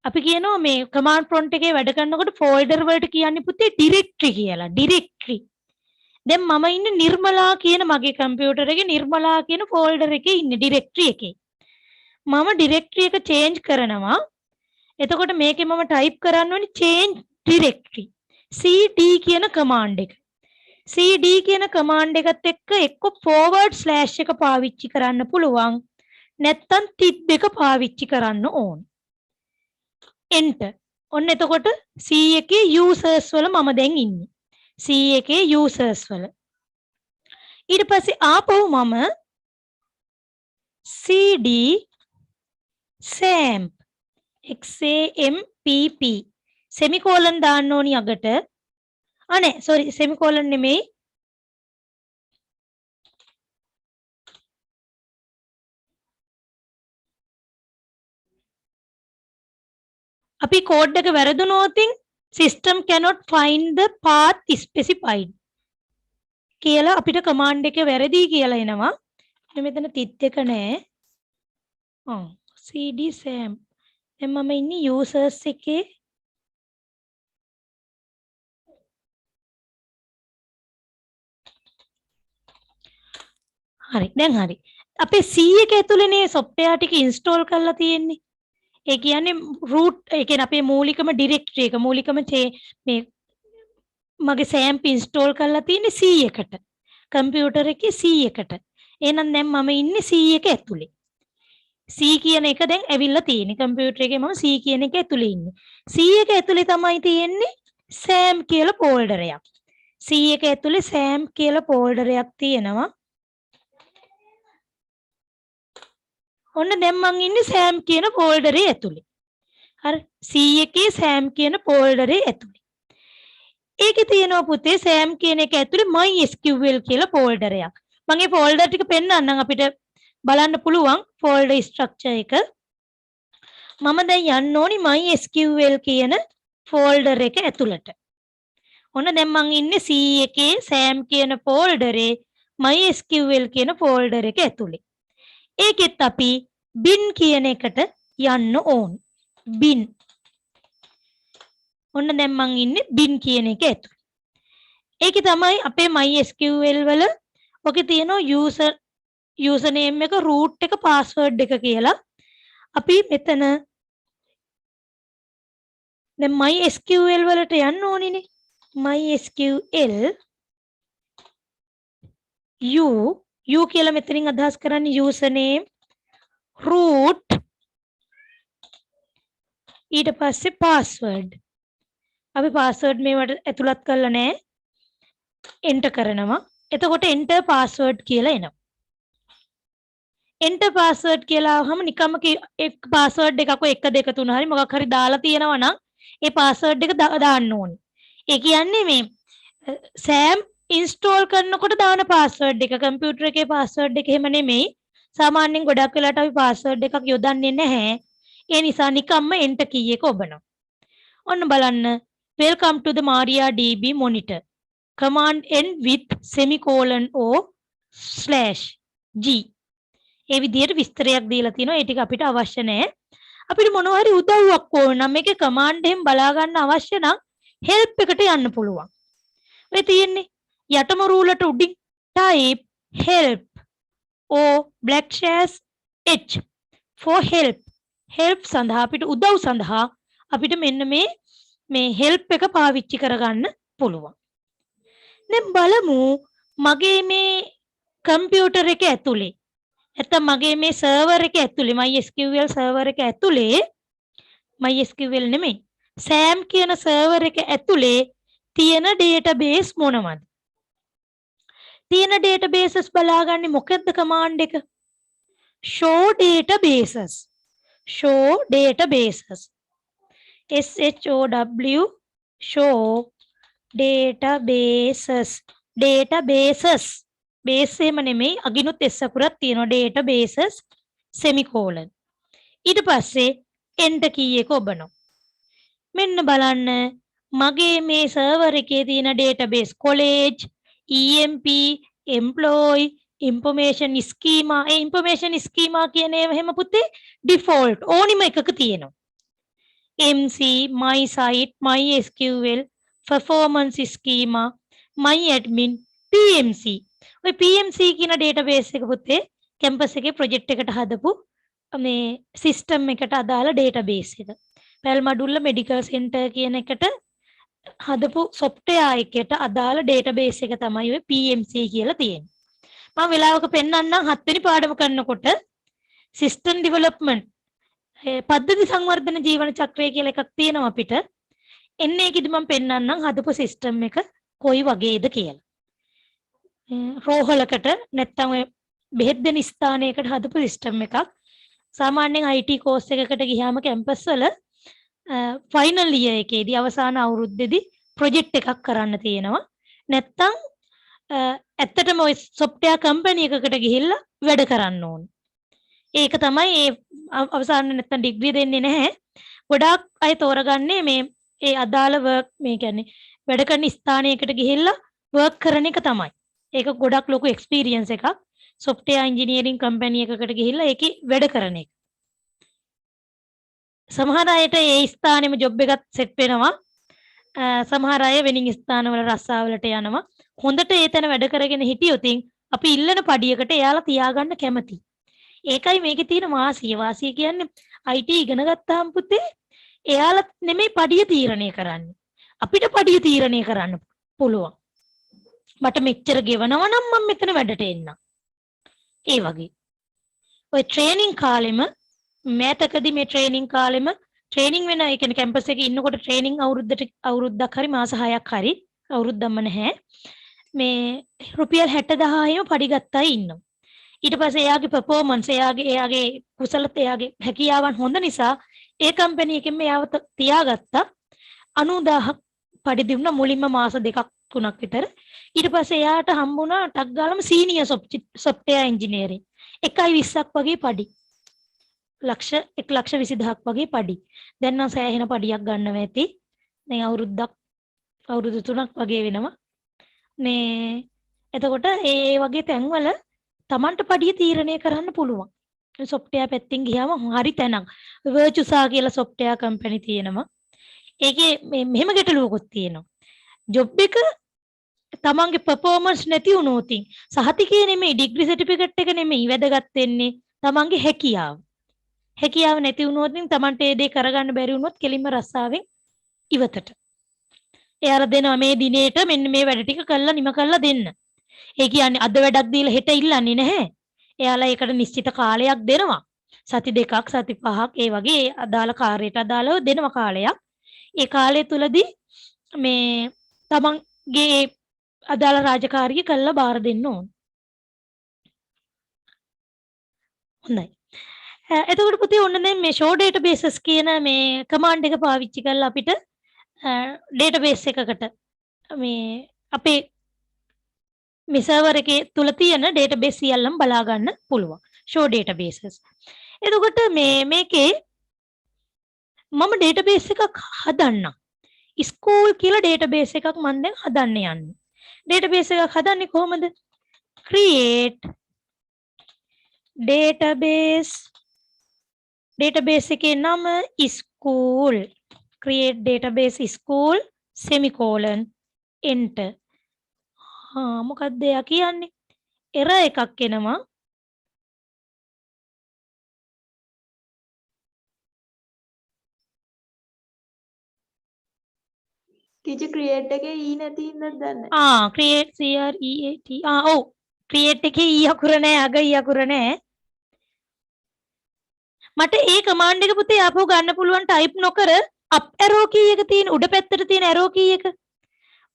අපි කියනවා මේ කමාන්ඩ් ප්‍රොම්ප්ට් එකේ වැඩ කරනකොට ෆෝල්ඩර් වලට කියන්නේ පුතේ ඩිරෙක්ටරි කියලා. ඩිරෙක්ටරි. දැන් මම ඉන්නේ නිර්මලා කියන මගේ කම්පියුටර් එකේ නිර්මලා කියන ෆෝල්ඩර් එකේ ඉන්නේ ඩිරෙක්ටරි එකේ. මම ඩිරෙක්ටරි එක චේන්ජ් කරනවා. එතකොට මේකේ මම ටයිප් කරන්න ඕනේ change directory. cd කියන කමාන්ඩ් එක. cd කියන කමාන්ඩ් එකත් එක්ක එක්ක forward slash එක පාවිච්චි කරන්න පුළුවන්. නැත්තම් tib එක පාවිච්චි කරන්න ඕන. enter. ඔන්න එතකොට C එකේ users වල මම දැන් ඉන්නේ. C එකේ users වල. ඊට පස්සේ ආපහු මම cd samp XAMPP semicolon දාන්න ඕනි අගට. අනේ sorry semicolon නෙමෙයි. අපි කෝඩ් එක වැරදුනොත් system cannot find the path specified කියලා අපිට කමාන්ඩ් එක වැරදි කියලා එනවා. මෙතන තිත් එක නෑ. cd samp. දැන් මම ඉන්නේ users එකේ. හරි දැන් හරි. අපේ C එක ඇතුළේනේ software ටික install කරලා තියෙන්නේ. ඒ කියන්නේ root ඒ කියන්නේ අපේ මූලිකම directory එක මූලිකම මේ මගේ SAMP install කරලා තියෙන්නේ C එකට. කම්පියුටර් එකේ C එකට. එහෙනම් දැන් මම ඉන්නේ C එක ඇතුලේ. C කියන එක දැන් ඇවිල්ලා තියෙන්නේ. කම්පියුටර් එකේ මම C කියන එක ඇතුලේ ඉන්නේ. C එක ඇතුලේ තමයි තියෙන්නේ SAM කියලා ෆෝල්ඩර් එකක්. C එක ඇතුලේ SAM කියලා ෆෝල්ඩර් එකක් තියෙනවා. ඔන්න දැන් මං ඉන්නේ SAM කියන ෆෝල්ඩරේ ඇතුලේ. හරි C එකේ SAM කියන ෆෝල්ඩරේ ඇතුලේ. ඒකේ තියෙනවා පුතේ SAM කියන එක ඇතුලේ MySQL කියලා ෆෝල්ඩර් එකක්. මම මේ ෆෝල්ඩර් ටික පෙන්නන්නම් අපිට බලන්න පුළුවන් ෆෝල්ඩර් ස්ට්‍රක්චර් එක. මම දැන් යන්න ඕනි MySQL කියන ෆෝල්ඩර් එක ඇතුළට. ඔන්න දැන් මං ඉන්නේ C එකේ SAM කියන ෆෝල්ඩරේ MySQL කියන ෆෝල්ඩර් එක ඇතුලේ. ඒකෙත් අපි bin කියන එකට යන්න ඕන. bin. ඔන්න දැන් මං ඉන්නේ bin කියන එක ඇතුලේ. ඒකේ තමයි අපේ MySQL වල ඔකේ තියෙනවා username එක root එක password එක කියලා. අපි මෙතන දැන් MySQL වලට යන්න ඕනිනේ. MySQL u කියලා මෙතනින් අදහස් කරන්නේ username root ඊට පස්සේ password. අපි password මේවට ඇතුළත් කරලා නැහැ. enter කරනවා. එතකොට enter password කියලා එනවා. enter password කියලා ආවම නිකම්ම එක් password එකක් 1 2 3 හරි මොකක් හරි දාලා තියෙනවා නම් ඒ password එක දාන්න ඕනේ. ඒ කියන්නේ මේ සෑම් ඉන්ස්ටෝල් කරනකොට දාන password එක කම්පියුටර් එකේ password එක එහෙම නෙමෙයි. සාමාන්‍යයෙන් ගොඩක් වෙලාවට අපි password එකක් යොදන්නේ නැහැ. ඒ නිසා නිකම්ම enter key එක ඔබනවා. ඔන්න බලන්න welcome to the MariaDB monitor. Command end with semicolon or /g. ඒ විදිහට විස්තරයක් දීලා තිනවා. ඒ ටික අපිට අවශ්‍ය නැහැ. අපිට මොනවා හරි උදව්වක් ඕන නම් මේකේ command එකෙන් බලා ගන්න අවශ්‍ය නම් help එකට යන්න පුළුවන්. ඔය තියෙන්නේ යටම රූලට උඩින් type help or \h for help. help සඳහා අපිට උදව් සඳහා අපිට මෙන්න මේ help එක පාවිච්චි කරගන්න පුළුවන්. දැන් බලමු මගේ මේ කම්පියුටර් එක ඇතුලේ නැත්නම් මගේ මේ සර්වර් එක ඇතුලේ MySQL සර්වර් එක ඇතුලේ MySQL නෙමෙයි SAM කියන සර්වර් එක ඇතුලේ තියෙන database මොනවද? තියෙන databases බලාගන්නේ මොකක්ද command එක? show databases. show databases. SHOW show databases. databases. base එහෙම නෙමෙයි අගිනුත් s අකුරක් තියෙනවා databases semicolon. ඊට පස්සේ enter key එක ඔබනවා. මෙන්න බලන්න මගේ මේ සර්වර් එකේ තියෙන database college, EMP, employee, information schema. ඒ information schema කියන ඒවා හැම පුතේ default ඕනිම එකක තියෙනවා. MC, my site, MySQL, performance schema, myadmin, PMC. ඔය PMC කියන database එක පුතේ කැම්පස් එකේ project එකට හදපු මේ system එකට අදාළ database එක. පැල්මඩුල්ල medical center කියන එකට හදපු software එකකට අදාළ database එක තමයි ඔය PMC කියලා තියෙන්නේ. මම වෙලාවක පෙන්නන්නම් 7 වෙනි පාඩම කරනකොට system development පද්ධති සංවර්ධන ජීවන චක්‍රය කියලා එකක් තියෙනවා අපිට. එන්නේ ඒකෙදි මම පෙන්නන්නම් හදපු system එක කොයි වගේද කියලා. රෝහලකට නැත්තම් ඔය බෙහෙත් දෙන ස්ථානයකට හදපු system එකක්. සාමාන්‍යයෙන් IT course එකකට ගියාම කැම්පස් වල ෆයිනල් ඉයර් එකේදී අවසාන අවුරුද්දේදී ප්‍රොජෙක්ට් එකක් කරන්න තියෙනවා. නැත්තම් ඇත්තටම ඔය software company එකකට ගිහිල්ලා වැඩ කරන්න ඕන. ඒක තමයි ඒ අවසාන නැත්තම් ඩිග්‍රී දෙන්නේ නැහැ. ගොඩාක් අය තෝරගන්නේ මේ ඒ අදාළ work මේ කියන්නේ වැඩ කරන ස්ථානයකට ගිහිල්ලා work කරන එක තමයි. ඒක ගොඩක් ලොකු experience එකක්. software engineering company එකකට ගිහිල්ලා ඒකේ වැඩ කරන එක. සමහර අයට ඒ ස්ථානෙම ජොබ් එකක් සෙට් වෙනවා. සමහර අය වෙනින් ස්ථානවල රස්සාවලට යනවා. හොඳට ඒ තැන වැඩ කරගෙන හිටියොත් අපි ඉල්ලන පඩියකට එයාලා තියාගන්න කැමති. ඒකයි මේකේ තියෙන වාසිය. වාසිය කියන්නේ IT ඉගෙන ගත්තාම පුතේ එයාලා නෙමෙයි පඩිය තීරණය කරන්නේ. අපිට පඩිය තීරණය කරන්න පුළුවන්. මට මෙච්චර ගෙවනවා නම් මම මෙතන වැඩට එන්නම්. ඒ වගේ. ඔය ට්‍රේනින් කාලෙම මෑතකදී මේ ට්‍රේනින් කාලෙම ට්‍රේනින් වෙන ඒ කියන්නේ කැම්පස් එකේ ඉන්නකොට ට්‍රේනින් අවුරුද්දක් හරි මාස 6ක් හරි අවුරුද්දක්ම නැහැ. මේ රුපියල් 60000යිම පඩි ගත්ත අය ඉන්නවා. ඊට පස්සේ එයාගේ performance එයාගේ කුසලත එයාගේ හැකියාවන් හොඳ නිසා ඒ කම්පැනි එකෙන් එයාව තියාගත්තා. 90000ක් පඩි දුන්නා මුලින්ම මාස 2ක් 3ක් විතර. ඊට පස්සේ එයාට හම්බුණා ටක් ගාලම සීනියර් software engineering 1.20ක් වගේ පඩි. 1,20,000ක් වගේ පඩි. දැන් නම් සෑහෙන පඩියක් ගන්නවා ඇති. දැන් අවුරුදු 3ක් වගේ වෙනවා. මේ එතකොට ඒ වගේ තැන්වල Tamanට පඩිය තීරණය කරන්න පුළුවන්. software පැත්තෙන් ගියාම හරි තැනක්. Virtusa කියලා software company තියෙනවා. ඒකේ මෙහෙම ගැටලුවකුත් තියෙනවා. job එක තමන්ගේ performance නැති වුණොත් සහතිකේ නෙමෙයි ඩිග්‍රී සර්ටිෆිකේට් එක නෙමෙයි වැදගත් වෙන්නේ තමන්ගේ හැකියාව. හැකියාව නැති වුණොත් තමන්ට ඒ දේ කරගන්න බැරි වුණොත් කෙලින්ම රස්සාවෙන් ඉවතට. එයාලා දෙනවා මේ දිනේට මෙන්න මේ වැඩ ටික කළා නිම කළා දෙන්න. ඒ කියන්නේ අද වැඩක් දීලා හෙට ඉල්ලන්නේ නැහැ. එයාලා ඒකට නිශ්චිත කාලයක් දෙනවා. සති දෙකක් සති පහක් ඒ වගේ අදාළ කාර්යයට අදාළව දෙනවා කාලයක්. ඒ කාලය තුලදී මේ තමන්ගේ අදාළ රාජකාරිය කළා බාර දෙන්න ඕන. හොඳයි. එතකොට පුතේ ඔන්න දැන් මේ show databases කියන මේ command එක පාවිච්චි කරලා අපිට database එකකට මේ අපේ මේ server එකේ තුල තියෙන database සියල්ලම බලා ගන්න පුළුවන්. show databases. එතකොට මේකේ මම database එකක් හදන්නම්. school කියලා database එකක් මම දැන් හදන්න යන්නේ. database එකක් හදන්නේ කොහොමද? create database එකේ නම school. create database school semicolon enter. මොකක්ද එයා කියන්නේ? error එකක් එනවා. teacher create එකේ e නැති හින්දාද දන්නේ? create create ඔව් create එකේ e අකුර නැහැ අග e අකුර නැහැ. මට ඒ command එක පුතේ ආපහු ගන්න පුළුවන් type නොකර up arrow key එක තියෙන උඩ පැත්තට තියෙන arrow key එක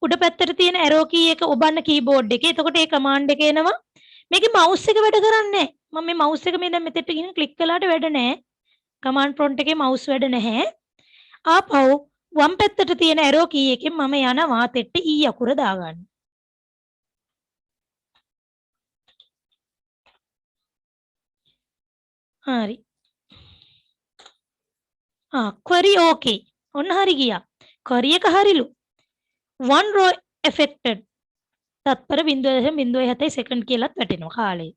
උඩ පැත්තට තියෙන arrow key එක ඔබන්න keyboard එකේ. එතකොට ඒ command එක එනවා. මේකේ mouse එක වැඩ කරන්නේ නැහැ. මම මේ mouse එක මේ දැන් මෙතෙට ගිහින් click කළාට වැඩ නැහැ. command prompt එකේ mouse වැඩ නැහැ. ආපහු වම් පැත්තට තියෙන arrow key එකෙන් මම යනවා තෙට්ට e අකුර දාගන්න. හරි. query okay. ඔන්න හරි ගියා. query එක හරිලු. one row affected. තත්පර 0.07 සෙකන්ඩ් කියලාත් වැටෙනවා කාලේ.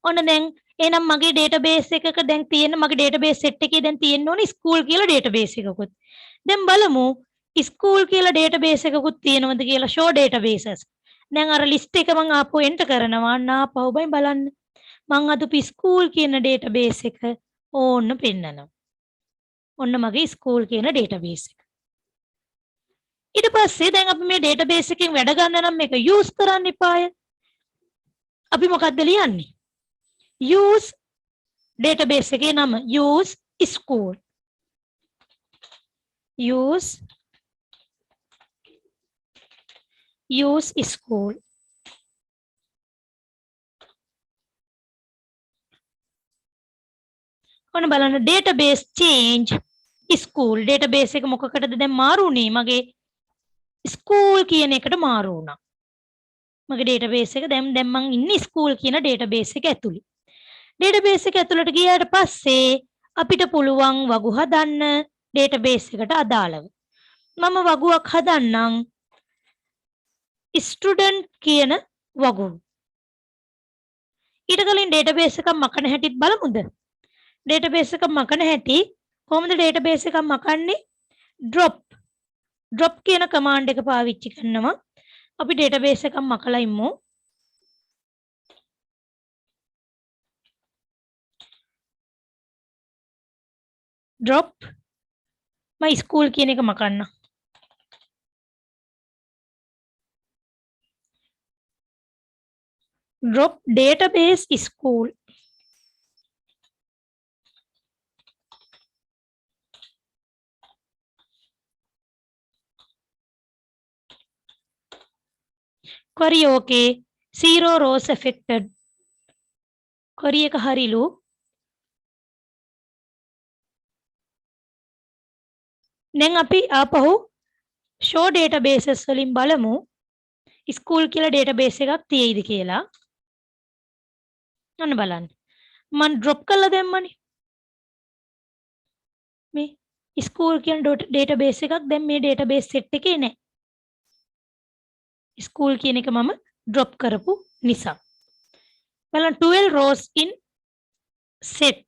ඔන්න දැන් එහෙනම් මගේ database එකක දැන් තියෙන මගේ database set එකේ දැන් තියෙන්න ඕනේ school කියලා database එකකුත්. දැන් බලමු school කියලා database එකකුත් තියෙනවද කියලා show databases. දැන් අර list එක මම ආපහු enter කරනවා. ආපහු බලන්න. මම අද school කියන database එක ඕන්න පෙන්නනවා. ඔන්න මගේ school කියන database එක. ඊට පස්සේ දැන් අපි මේ database එකෙන් වැඩ ගන්න නම් මේක use කරන්න එපාය. අපි මොකක්ද ලියන්නේ? use database එකේ නම use school. use school. ඔන්න බලන්න database change school database එක මොකකටද දැන් මාරු වුනේ? මගේ school කියන එකට මාරු වුණා. මගේ database එක දැන් මම ඉන්නේ school කියන database එක ඇතුලේ. database එක ඇතුළට ගියාට පස්සේ අපිට පුළුවන් වගු හදන්න database එකට අදාළව. මම වගුවක් හදන්නම් student කියන වගුව. ඊට කලින් database එකක් මකන හැටිත් බලමුද? database එකක් මකන හැටි කොහොමද database එකක් මකන්නේ? drop කියන command එක පාවිච්චි කරනවා. අපි database එකක් මකලා ඉමු. drop my school කියන එක මකන්න. drop database school. query okay. 0 rows affected. query එක හරිලු. දැන් අපි ආපහු show databases වලින් බලමු school කියලා database එකක් තියෙයිද කියලා. අන්න බලන්න. මම drop කරලා දැම්මනේ. මේ school කියන database එකක් දැන් මේ database set එකේ නැහැ. school කියන එක මම drop කරපු නිසා. බලන්න 12 rows in set.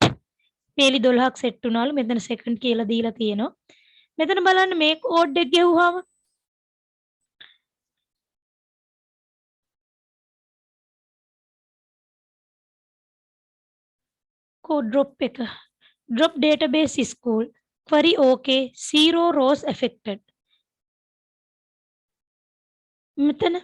පේලි 12ක් සෙට් වුණාලු. මෙතන second කියලා දීලා තියෙනවා. මෙතන බලන්න මේ කෝඩ් එක ගෙවුවාම code drop එක. Drop database school. Query okay. 0 rows affected. මෙතන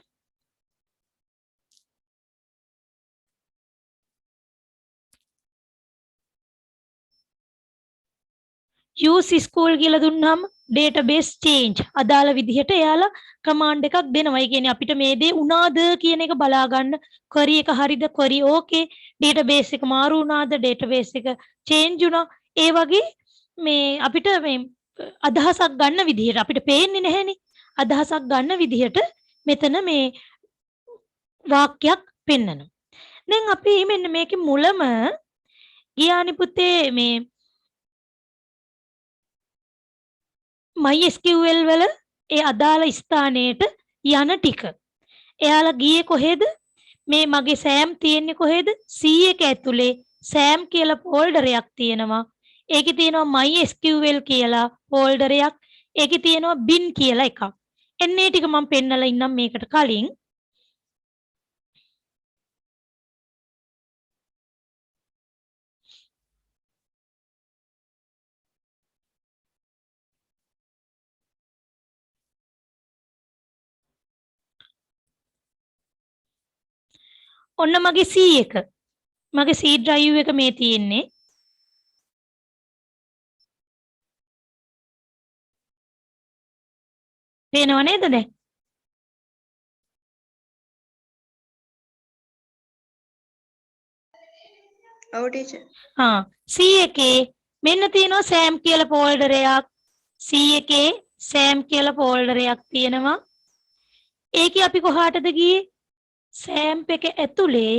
use school කියලා දුන්නාම database change අදාළ විදිහට එයාලා command එකක් දෙනවා. ඒ කියන්නේ අපිට මේ දේ උනාද කියන එක බලා ගන්න query එක හරිද query okay database එක මාරු වුණාද database එක change වුණා ඒ වගේ මේ අපිට මේ අදහසක් ගන්න විදිහට අපිට පේන්නේ නැහැනේ අදහසක් ගන්න විදිහට මෙතන මේ වාක්‍යයක් පෙන්නනවා. දැන් අපි මෙන්න මේකේ මුලම ගියානි පුතේ මේ MySQL වල ඒ අදාළ ස්ථානයට යන ටික. එයාලා ගියේ කොහෙද? මේ මගේ සෑම් තියෙන්නේ කොහෙද? C එක ඇතුලේ සෑම් කියලා ෆෝල්ඩර් එකක් තියෙනවා. ඒකේ තියෙනවා MySQL කියලා ෆෝල්ඩර් එකක්. ඒකේ තියෙනවා bin කියලා එකක්. එන්නේ ටික මම පෙන්නලා ඉන්නම් මේකට කලින්. ඔන්න මගේ C එක. මගේ C drive එක මේ තියෙන්නේ. පේනව නේද දැන්? ඔව් ටීචර්. C එකේ මෙන්න තියෙනවා සෑම් කියලා ෆෝල්ඩර් එකක්. C එකේ සෑම් කියලා ෆෝල්ඩර් එකක් තියෙනවා. ඒකේ අපි කොහාටද ගියේ? සෑම් එක ඇතුලේ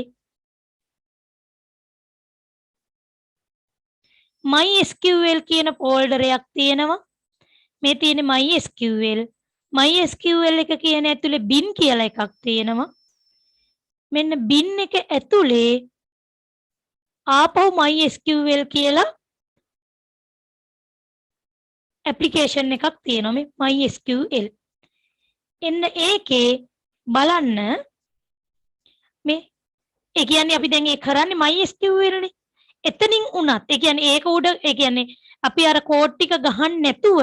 MySQL කියන ෆෝල්ඩර් එකක් තියෙනවා. මේ තියෙන්නේ MySQL. MySQL එක කියන ඇතුලේ bin කියලා එකක් තියෙනවා. මෙන්න bin එක ඇතුලේ ආපහු MySQL කියලා ඇප්ලිකේෂන් එකක් තියෙනවා මේ MySQL. එන්න ඒකේ බලන්න මේ ඒ කියන්නේ අපි දැන් ඒ කරන්නේ MySQL නේ. එතනින් උනත් ඒ කියන්නේ ඒක උඩ ඒ කියන්නේ අපි අර කෝඩ් ටික ගහන්න නැතුව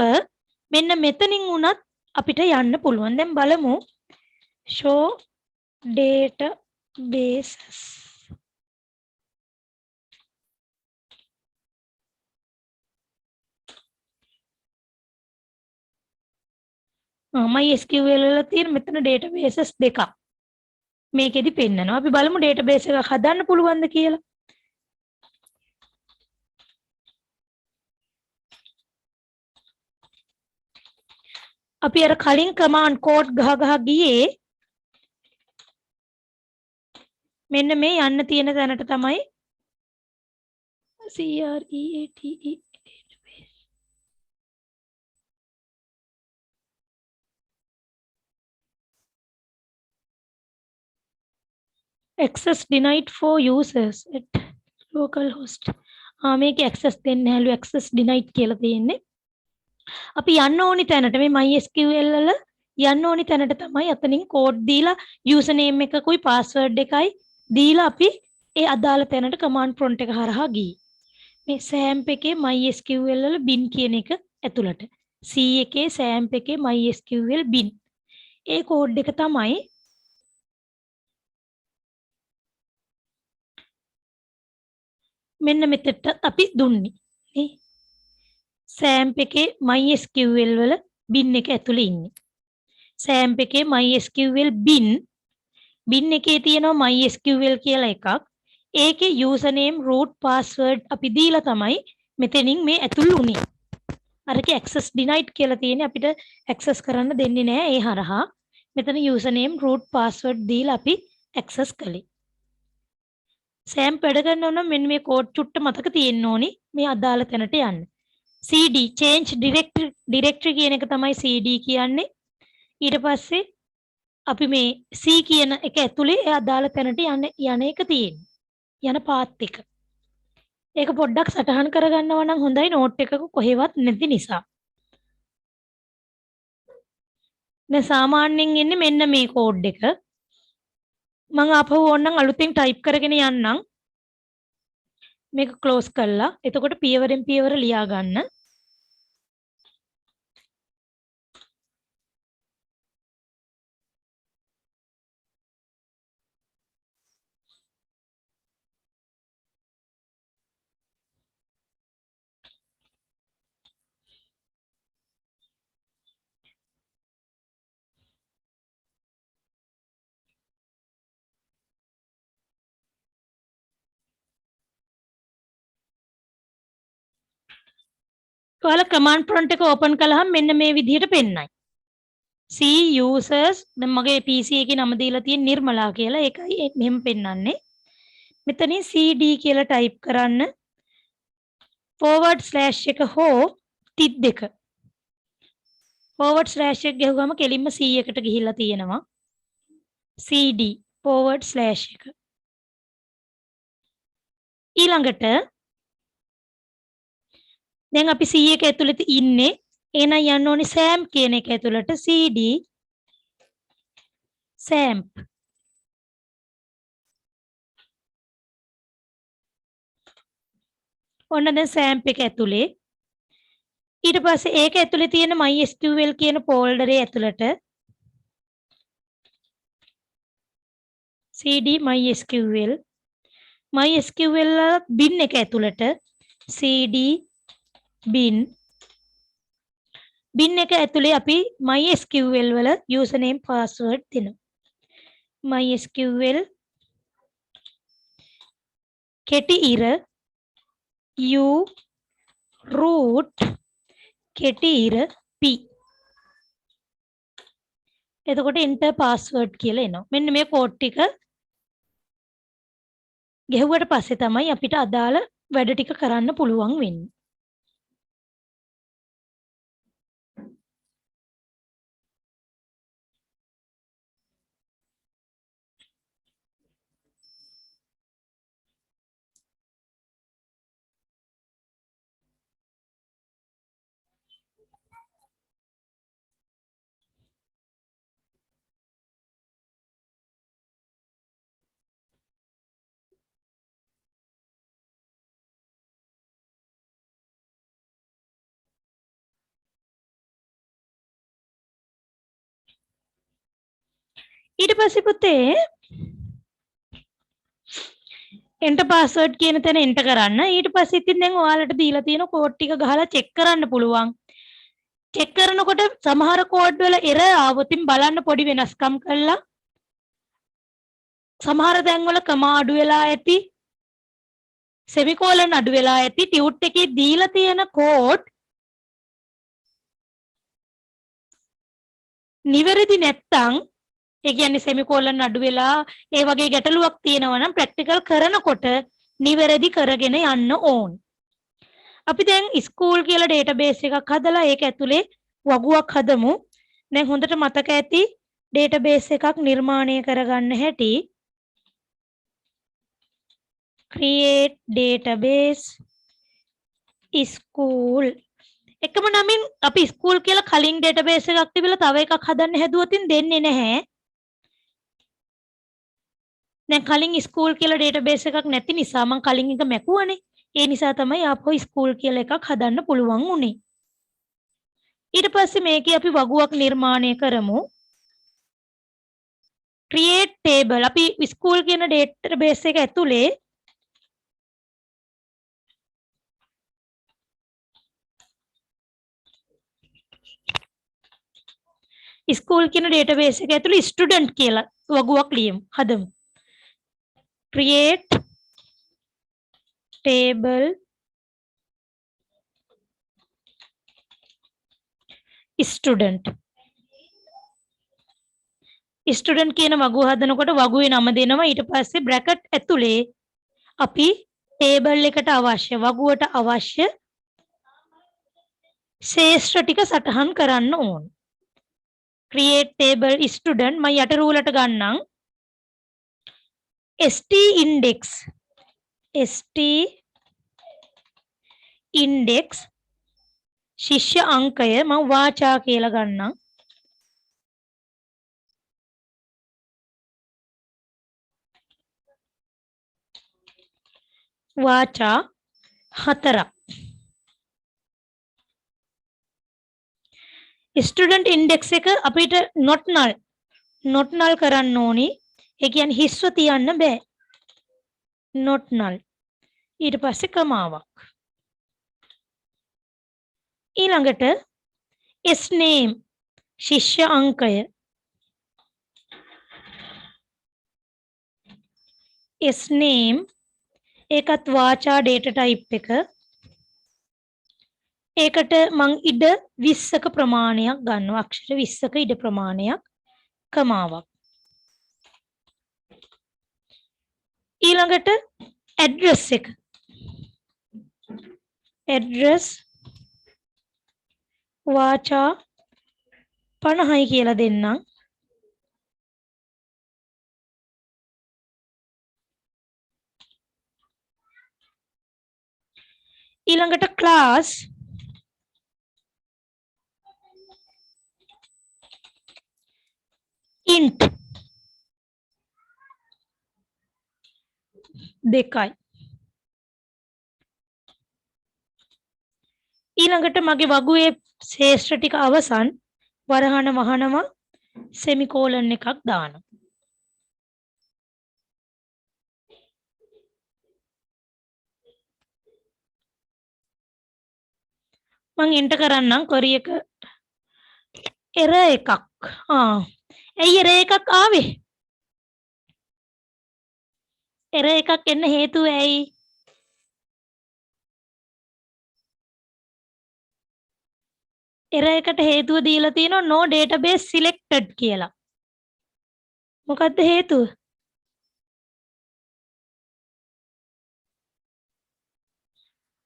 මෙන්න මෙතනින් උනත් අපිට යන්න පුළුවන්. දැන් බලමු show databases. MySQL වල තියෙන මෙතන databases දෙකක්. මේකෙදි පෙන්නනවා. අපි බලමු database එකක් හදන්න පුළුවන්ද කියලා. අපි අර කලින් command code ගහ ගියේ මෙන්න මේ යන්න තියෙන තැනට තමයි CREATE access denied for users at localhost. මේක access දෙන්නේ නැහැලු access denied කියලා තියෙන්නේ. අපි යන්න ඕනි තැනට මේ MySQL වල යන්න ඕනි තැනට තමයි අතනින් කෝඩ් දීලා යූසර් නේම් එකකුයි පාස්වර්ඩ් එකයි දීලා අපි ඒ අදාළ තැනට command prompt එක හරහා ගියේ. මේ SAMP එකේ MySQL වල bin කියන එක ඇතුළට. C එකේ SAMP එකේ MySQL bin. ඒ කෝඩ් එක තමයි මෙන්න මෙතෙට අපි දුන්නේ. නේ? SAMP එකේ MySQL වල bin එක ඇතුලේ ඉන්නේ. SAMP එකේ MySQL bin එකේ තියෙනවා MySQL කියලා එකක්. ඒකේ username root password අපි දීලා තමයි මෙතනින් මේ ඇතුල් උනේ. අරකේ access denied කියලා තියෙන්නේ අපිට access කරන්න දෙන්නේ නැහැ ඒ හරහා. මෙතන username root password දීලා අපි access කළේ. SAMP වැඩ කරනවා නම් මෙන්න මේ කෝඩ් චුට්ට මතක තියෙන්න ඕනි මේ අදාළ තැනට යන්න. CD change directory කියන එක තමයි CD කියන්නේ. ඊට පස්සේ අපි මේ C කියන එක ඇතුලේ ඒ අදාළ තැනට යන එක තියෙන්නේ. යන පාත් එක. ඒක පොඩ්ඩක් සටහන් කරගන්නවා නම් හොඳයි නෝට් එකක කොහෙවත් නැති නිසා. දැන් සාමාන්‍යයෙන් එන්නේ මෙන්න මේ කෝඩ් එක. මම ආපහු ඕනනම් අලුතෙන් ටයිප් කරගෙන යන්නම්. මේක ක්ලෝස් කරලා. එතකොට පියවරෙන් පියවර ලියා ගන්න. ඔයාලා කමාන්ඩ් ප්‍රොම්ප්ට් එක ඕපන් කළාම මෙන්න මේ විදිහට පෙන්නයි. C users දැන් මගේ PC එකේ නම දීලා තියෙන නිර්මලා කියලා. ඒකයි මෙහෙම පෙන්නන්නේ. මෙතනින් CD කියලා ටයිප් කරන්න. / එක හෝ තිත් දෙක. / එක ගහුවම කෙලින්ම C එකට ගිහිල්ලා තියෙනවා. CD / එක. ඊළඟට දැන් අපි C එක ඇතුළත ඉන්නේ. එහෙනම් යන්න ඕනේ SAM කියන එක ඇතුළට CD SAMP. ඔන්න දැන් SAMP එක ඇතුලේ. ඊට පස්සේ ඒක ඇතුලේ තියෙන MySQL කියන ෆෝල්ඩරේ ඇතුළට CD MySQL bin එක ඇතුළට CD bin එක ඇතුලේ අපි MySQL වල username password දෙනවා. MySQL කෙටි ඉර U root කෙටි ඉර P. එතකොට enter password කියලා එනවා. මෙන්න මේ කෝඩ් ටික ගෙහුවට පස්සේ තමයි අපිට අදාළ වැඩ ටික කරන්න පුළුවන් වෙන්නේ. ඊට පස්සේ පුතේ enter password කියන තැන enter කරන්න. ඊට පස්සේ ඉතින් දැන් ඔයාලට දීලා තියෙන කෝඩ් ටික ගහලා check කරන්න පුළුවන්. check කරනකොට සමහර කෝඩ් වල error ආවොත් බලන්න පොඩි වෙනස්කම් කළා. සමහර තැන් වල කමා අඩු වෙලා ඇති. semicolon අඩු වෙලා ඇති. tut එකේ දීලා තියෙන කෝඩ් නිවැරදි නැත්තම් ඒ කියන්නේ semicolon අඩු වෙලා ඒ වගේ ගැටලුවක් තියෙනවා නම් ප්‍රැක්ටිකල් කරනකොට නිවැරදි කරගෙන යන්න ඕන. අපි දැන් ස්කූල් කියලා database එකක් හදලා ඒක ඇතුලේ වගුවක් හදමු. දැන් හොඳට මතක ඇති database එකක් නිර්මාණය කරගන්න හැටි. create database school එකම නමින් අපි ස්කූල් කියලා කලින් database එකක් තිබිලා තව එකක් හදන්න හැදුවොත් දෙන්නේ නැහැ. දැන් කලින් ස්කූල් කියලා database එකක් නැති නිසා මම කලින් එක මැකුවනේ. ඒ නිසා තමයි ආපහු ස්කූල් කියලා එකක් හදන්න පුළුවන් උනේ. ඊට පස්සේ මේකේ අපි වගුවක් නිර්මාණය කරමු. create table අපි ස්කූල් කියන database එක ඇතුලේ ස්කූල් කියන database එක ඇතුලේ ස්ටුඩන්ට් කියලා වගුවක් ලියමු. හදමු. create table student කියන වගුව හදනකොට වගුවේ නම දෙනවා. ඊට පස්සේ බ්‍රැකට් ඇතුලේ අපි ටේබල් එකට අවශ්‍ය වගුවට අවශ්‍ය ශේෂ්ත්‍ර ටික සටහන් කරන්න ඕන. create table student මම යට රූලට ගන්නම් st index ශිෂ්‍ය අංකය මම වාචා කියලා ගන්නම් වාචා 4ක් ස්ටුඩන්ට් ඉන්ඩෙක්ස් එක අපිට not null කරන්න ඕනි ඒ කියන්නේ හිස්ව තියන්න බෑ not null ඊට පස්සේ කමාවක් ඊළඟට s name ශිෂ්‍ය අංකය s name ඒකත් වාචා data type එක ඒකට මං ඉඩ 20ක ප්‍රමාණයක් ගන්නවා අක්ෂර 20ක ඉඩ ප්‍රමාණයක් කමාවක් ඊළඟට address එක address වාචා 50යි කියලා දෙන්නම් ඊළඟට class int 2යි ඊළඟට මගේ වගුවේ ශේෂ්ත්‍ර ටික අවසන් වරහන වහනවා සෙමිකෝලන් එකක් දානවා මං එන්ටර් කරන්නම් query එක error එකක් ඇයි error එකක් ආවේ error එකක් එන්න හේතුව ඇයි error එකට හේතුව දීලා තියෙනවා no database selected කියලා මොකද්ද හේතුව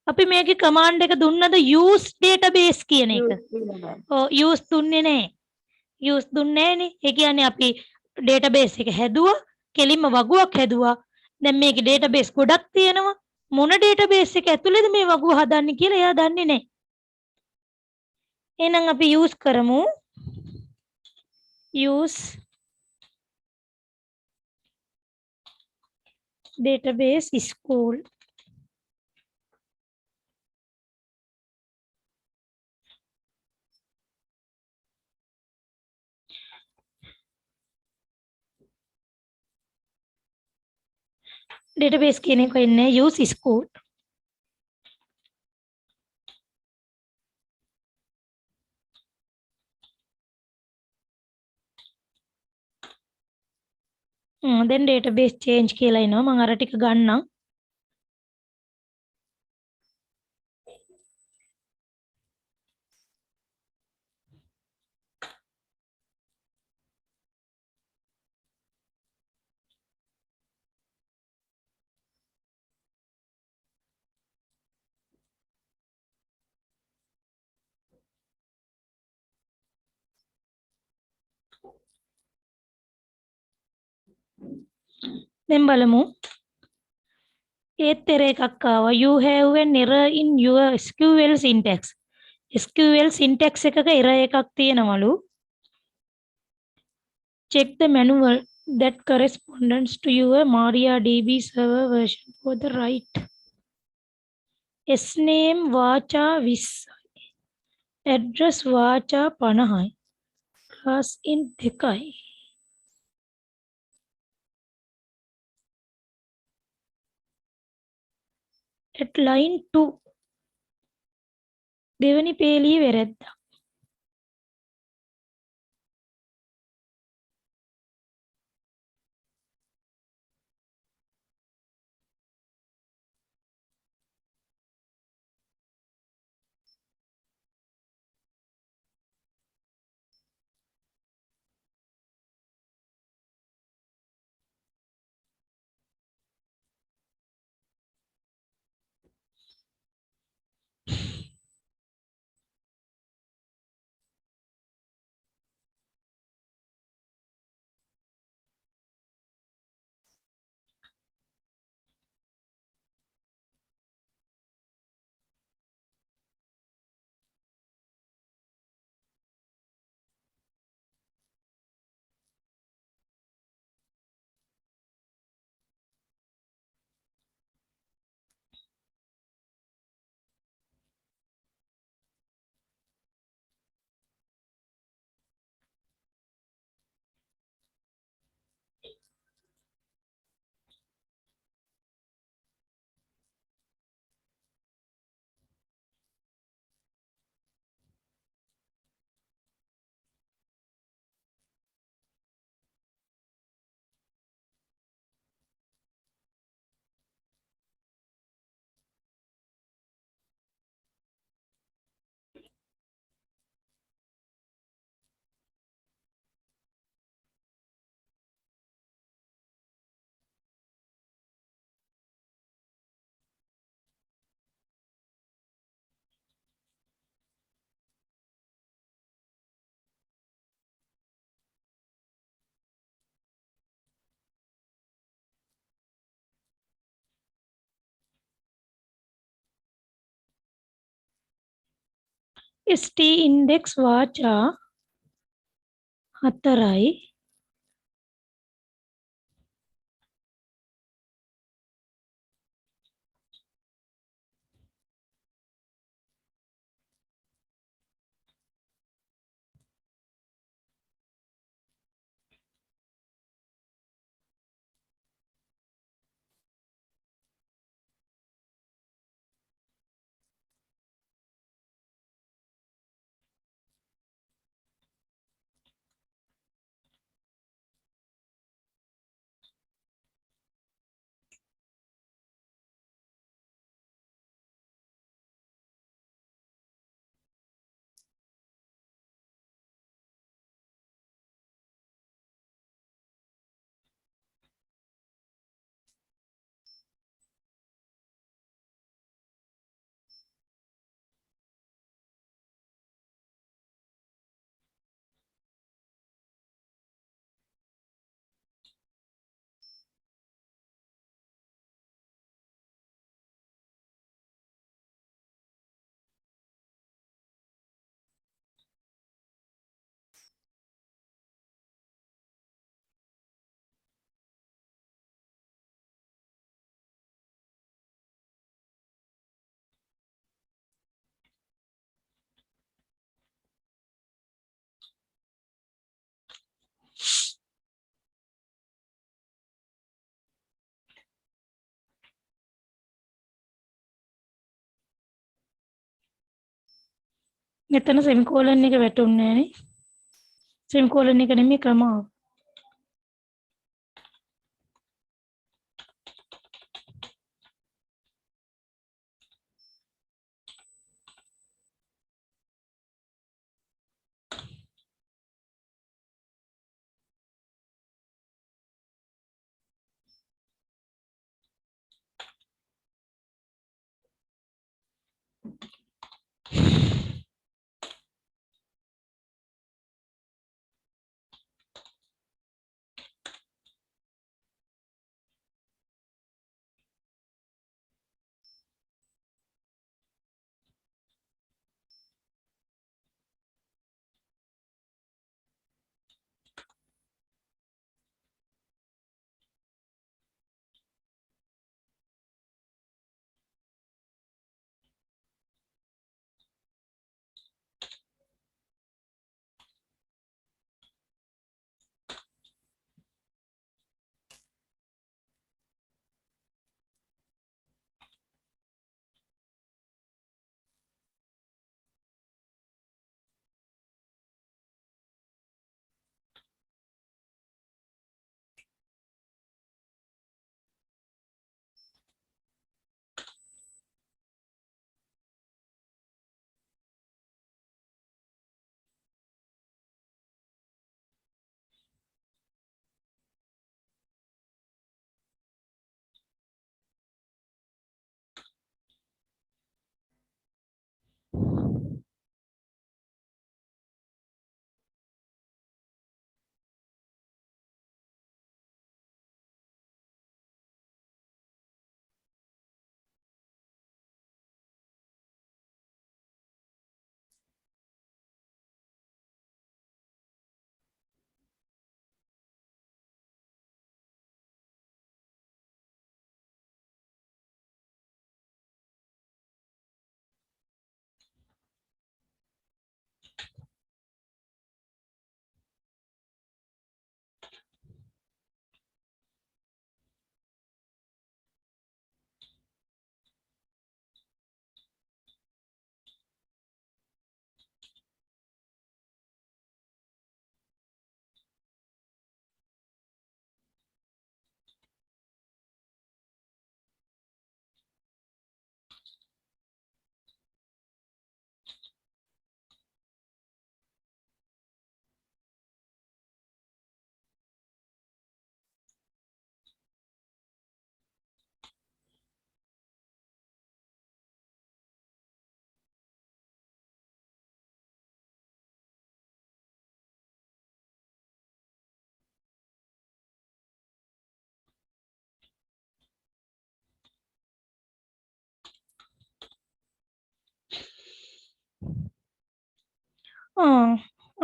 අපි මේකේ command එක දුන්නද use database කියන එක ඔව් use දුන්නේ නැහැ use දුන්නේ නැහනේ ඒ කියන්නේ අපි database එක හැදුවා කෙලින්ම වගුවක් හැදුවා දැන් මේකේ database ගොඩක් තියෙනවා මොන database එක ඇතුළේද මේ වගුව හදන්නේ කියලා එයා දන්නේ නැහැ එහෙනම් අපි use කරමු use database school database කියන එක එන්නේ use school then database change කියලා එනවා මම අර ටික ගන්නම් දැන් බලමු ඒත් error එකක් ආවා you have an error in your SQL syntax SQL syntax එකක error එකක් තියෙනවලු check the manual that corresponds to your MariaDB server version for the right s name වාචා 20යි address වාචා 50යි class int 2යි at line 2 දෙවනි පේලිය වැරද්දක් ST index වාචා 4යි මෙතන semicolon එක වැටුන්නේ නෑනේ සෙමිකෝලන් එක නෙමෙයි ක්‍රමාව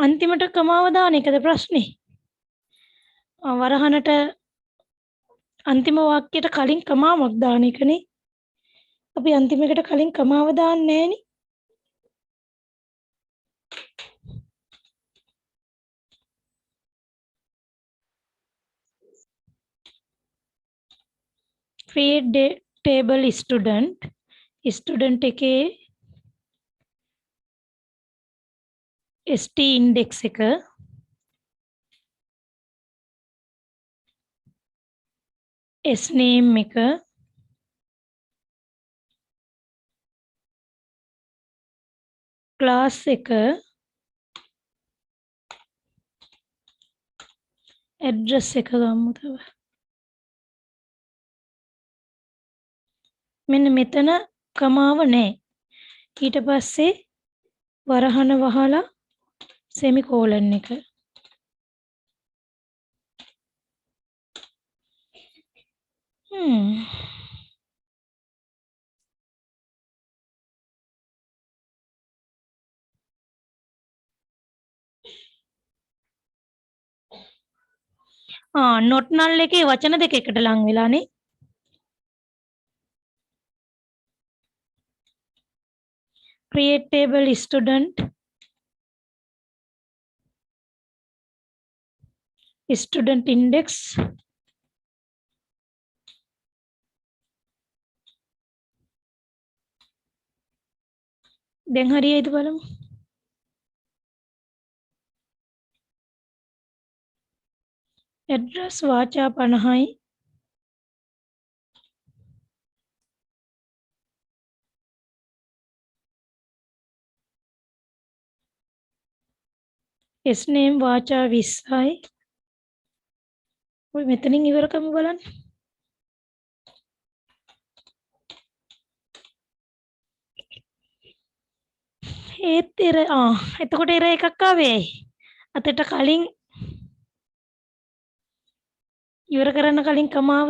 අන්තිමට කමාව දාන එකද ප්‍රශ්නේ? වරහනට අන්තිම වාක්‍යයට කලින් කමාවක් දාන එකනේ. අපි අන්තිම එකට කලින් කමාව දාන්නේ නැහනේ. create table student එකේ st index එක s name එක class එක address එක ගමු තව. මෙන්න මෙතන කමාව නැහැ. ඊට පස්සේ වරහන වහලා semicolon එක. not null එකේ වචන දෙක එකට ලං වෙලානේ. create table student index දැන් හරියයිද බලමු. address වාචා 50යි s name වාචා 20යි. ඔය මෙතනින් ඉවර කරමු බලන්න. ඒත් එතකොට එර එකක් ආවේ. අතට කලින් ඉවර කරන්න කලින් කමාව.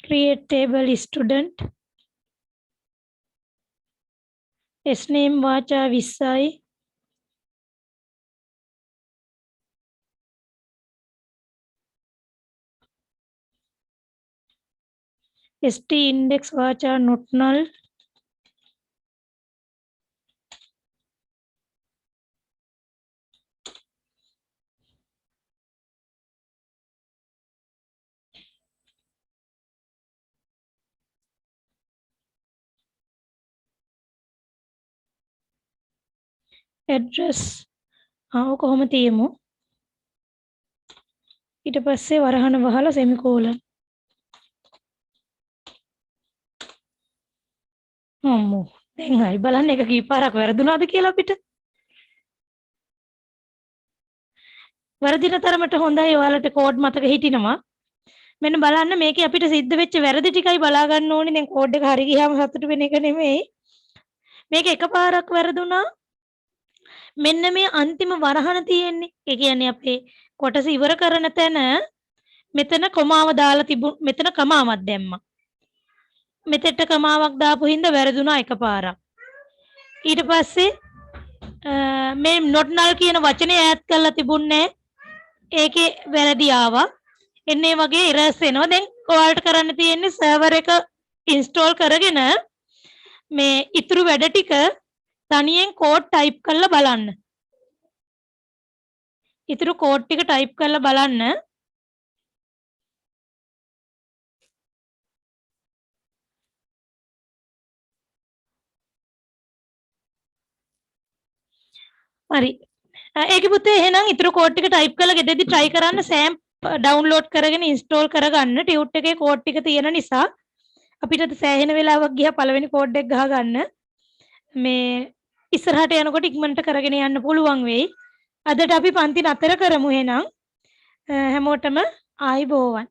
create table student s name වාචා 20යි st index වාචා not null address කොහොම තියමු. ඊට පස්සේ වරහන වහලා semicolon. අම්මෝ දැන් හරි බලන්න එක කීපාරක් වැරදුනාද කියලා අපිට. වැරදින තරමට හොඳයි. ඔයාලට කෝඩ් මතක හිටිනවා. මෙන්න බලන්න මේකේ අපිට සිද්ධ වෙච්ච වැරදි ටිකයි බලා ගන්න ඕනේ. දැන් කෝඩ් එක හරි ගියාම සතුටු වෙන එක නෙමෙයි. මේක එකපාරක් වැරදුනා. මෙන්න මේ අන්තිම වරහන තියෙන්නේ. ඒ කියන්නේ අපේ කොටස ඉවර කරන තැන මෙතන කොමාව දාලා මෙතන කමාවක් දැම්මා. මෙතෙට කමාවක් දාපු හින්දා වැරදුනා එකපාරක්. ඊට පස්සේ මේ not null කියන වචනේ ඈඩ් කරලා තිබුණේ ඒකේ වැරදි ආවා. එන්නේ වගේ errors එනවා. දැන් ඔයාලට කරන්න තියෙන්නේ සර්වර් එක ඉන්ස්ටෝල් කරගෙන මේ ඉතුරු වැඩ ටික තනියෙන් කෝඩ් ටයිප් කරලා බලන්න. ඉතුරු කෝඩ් ටික ටයිප් කරලා බලන්න. හරි. ඒකේ පුතේ එහෙනම් ඉතුරු කෝඩ් ටික ටයිප් කරලා ගෙදරදී try කරන්න. සෑම් ඩවුන්ලෝඩ් කරගෙන ඉන්ස්ටෝල් කරගන්න. ටියුට් එකේ කෝඩ් ටික තියෙන නිසා අපිට සෑහෙන වෙලාවක් ගියා පළවෙනි කෝඩ් එක ගහගන්න. මේ ඉස්සරහට යනකොට ඉක්මනට කරගෙන යන්න පුළුවන් වෙයි. අදට අපි පන්ති නතර කරමු එහෙනම්. හැමෝටම ආයිබෝවන්.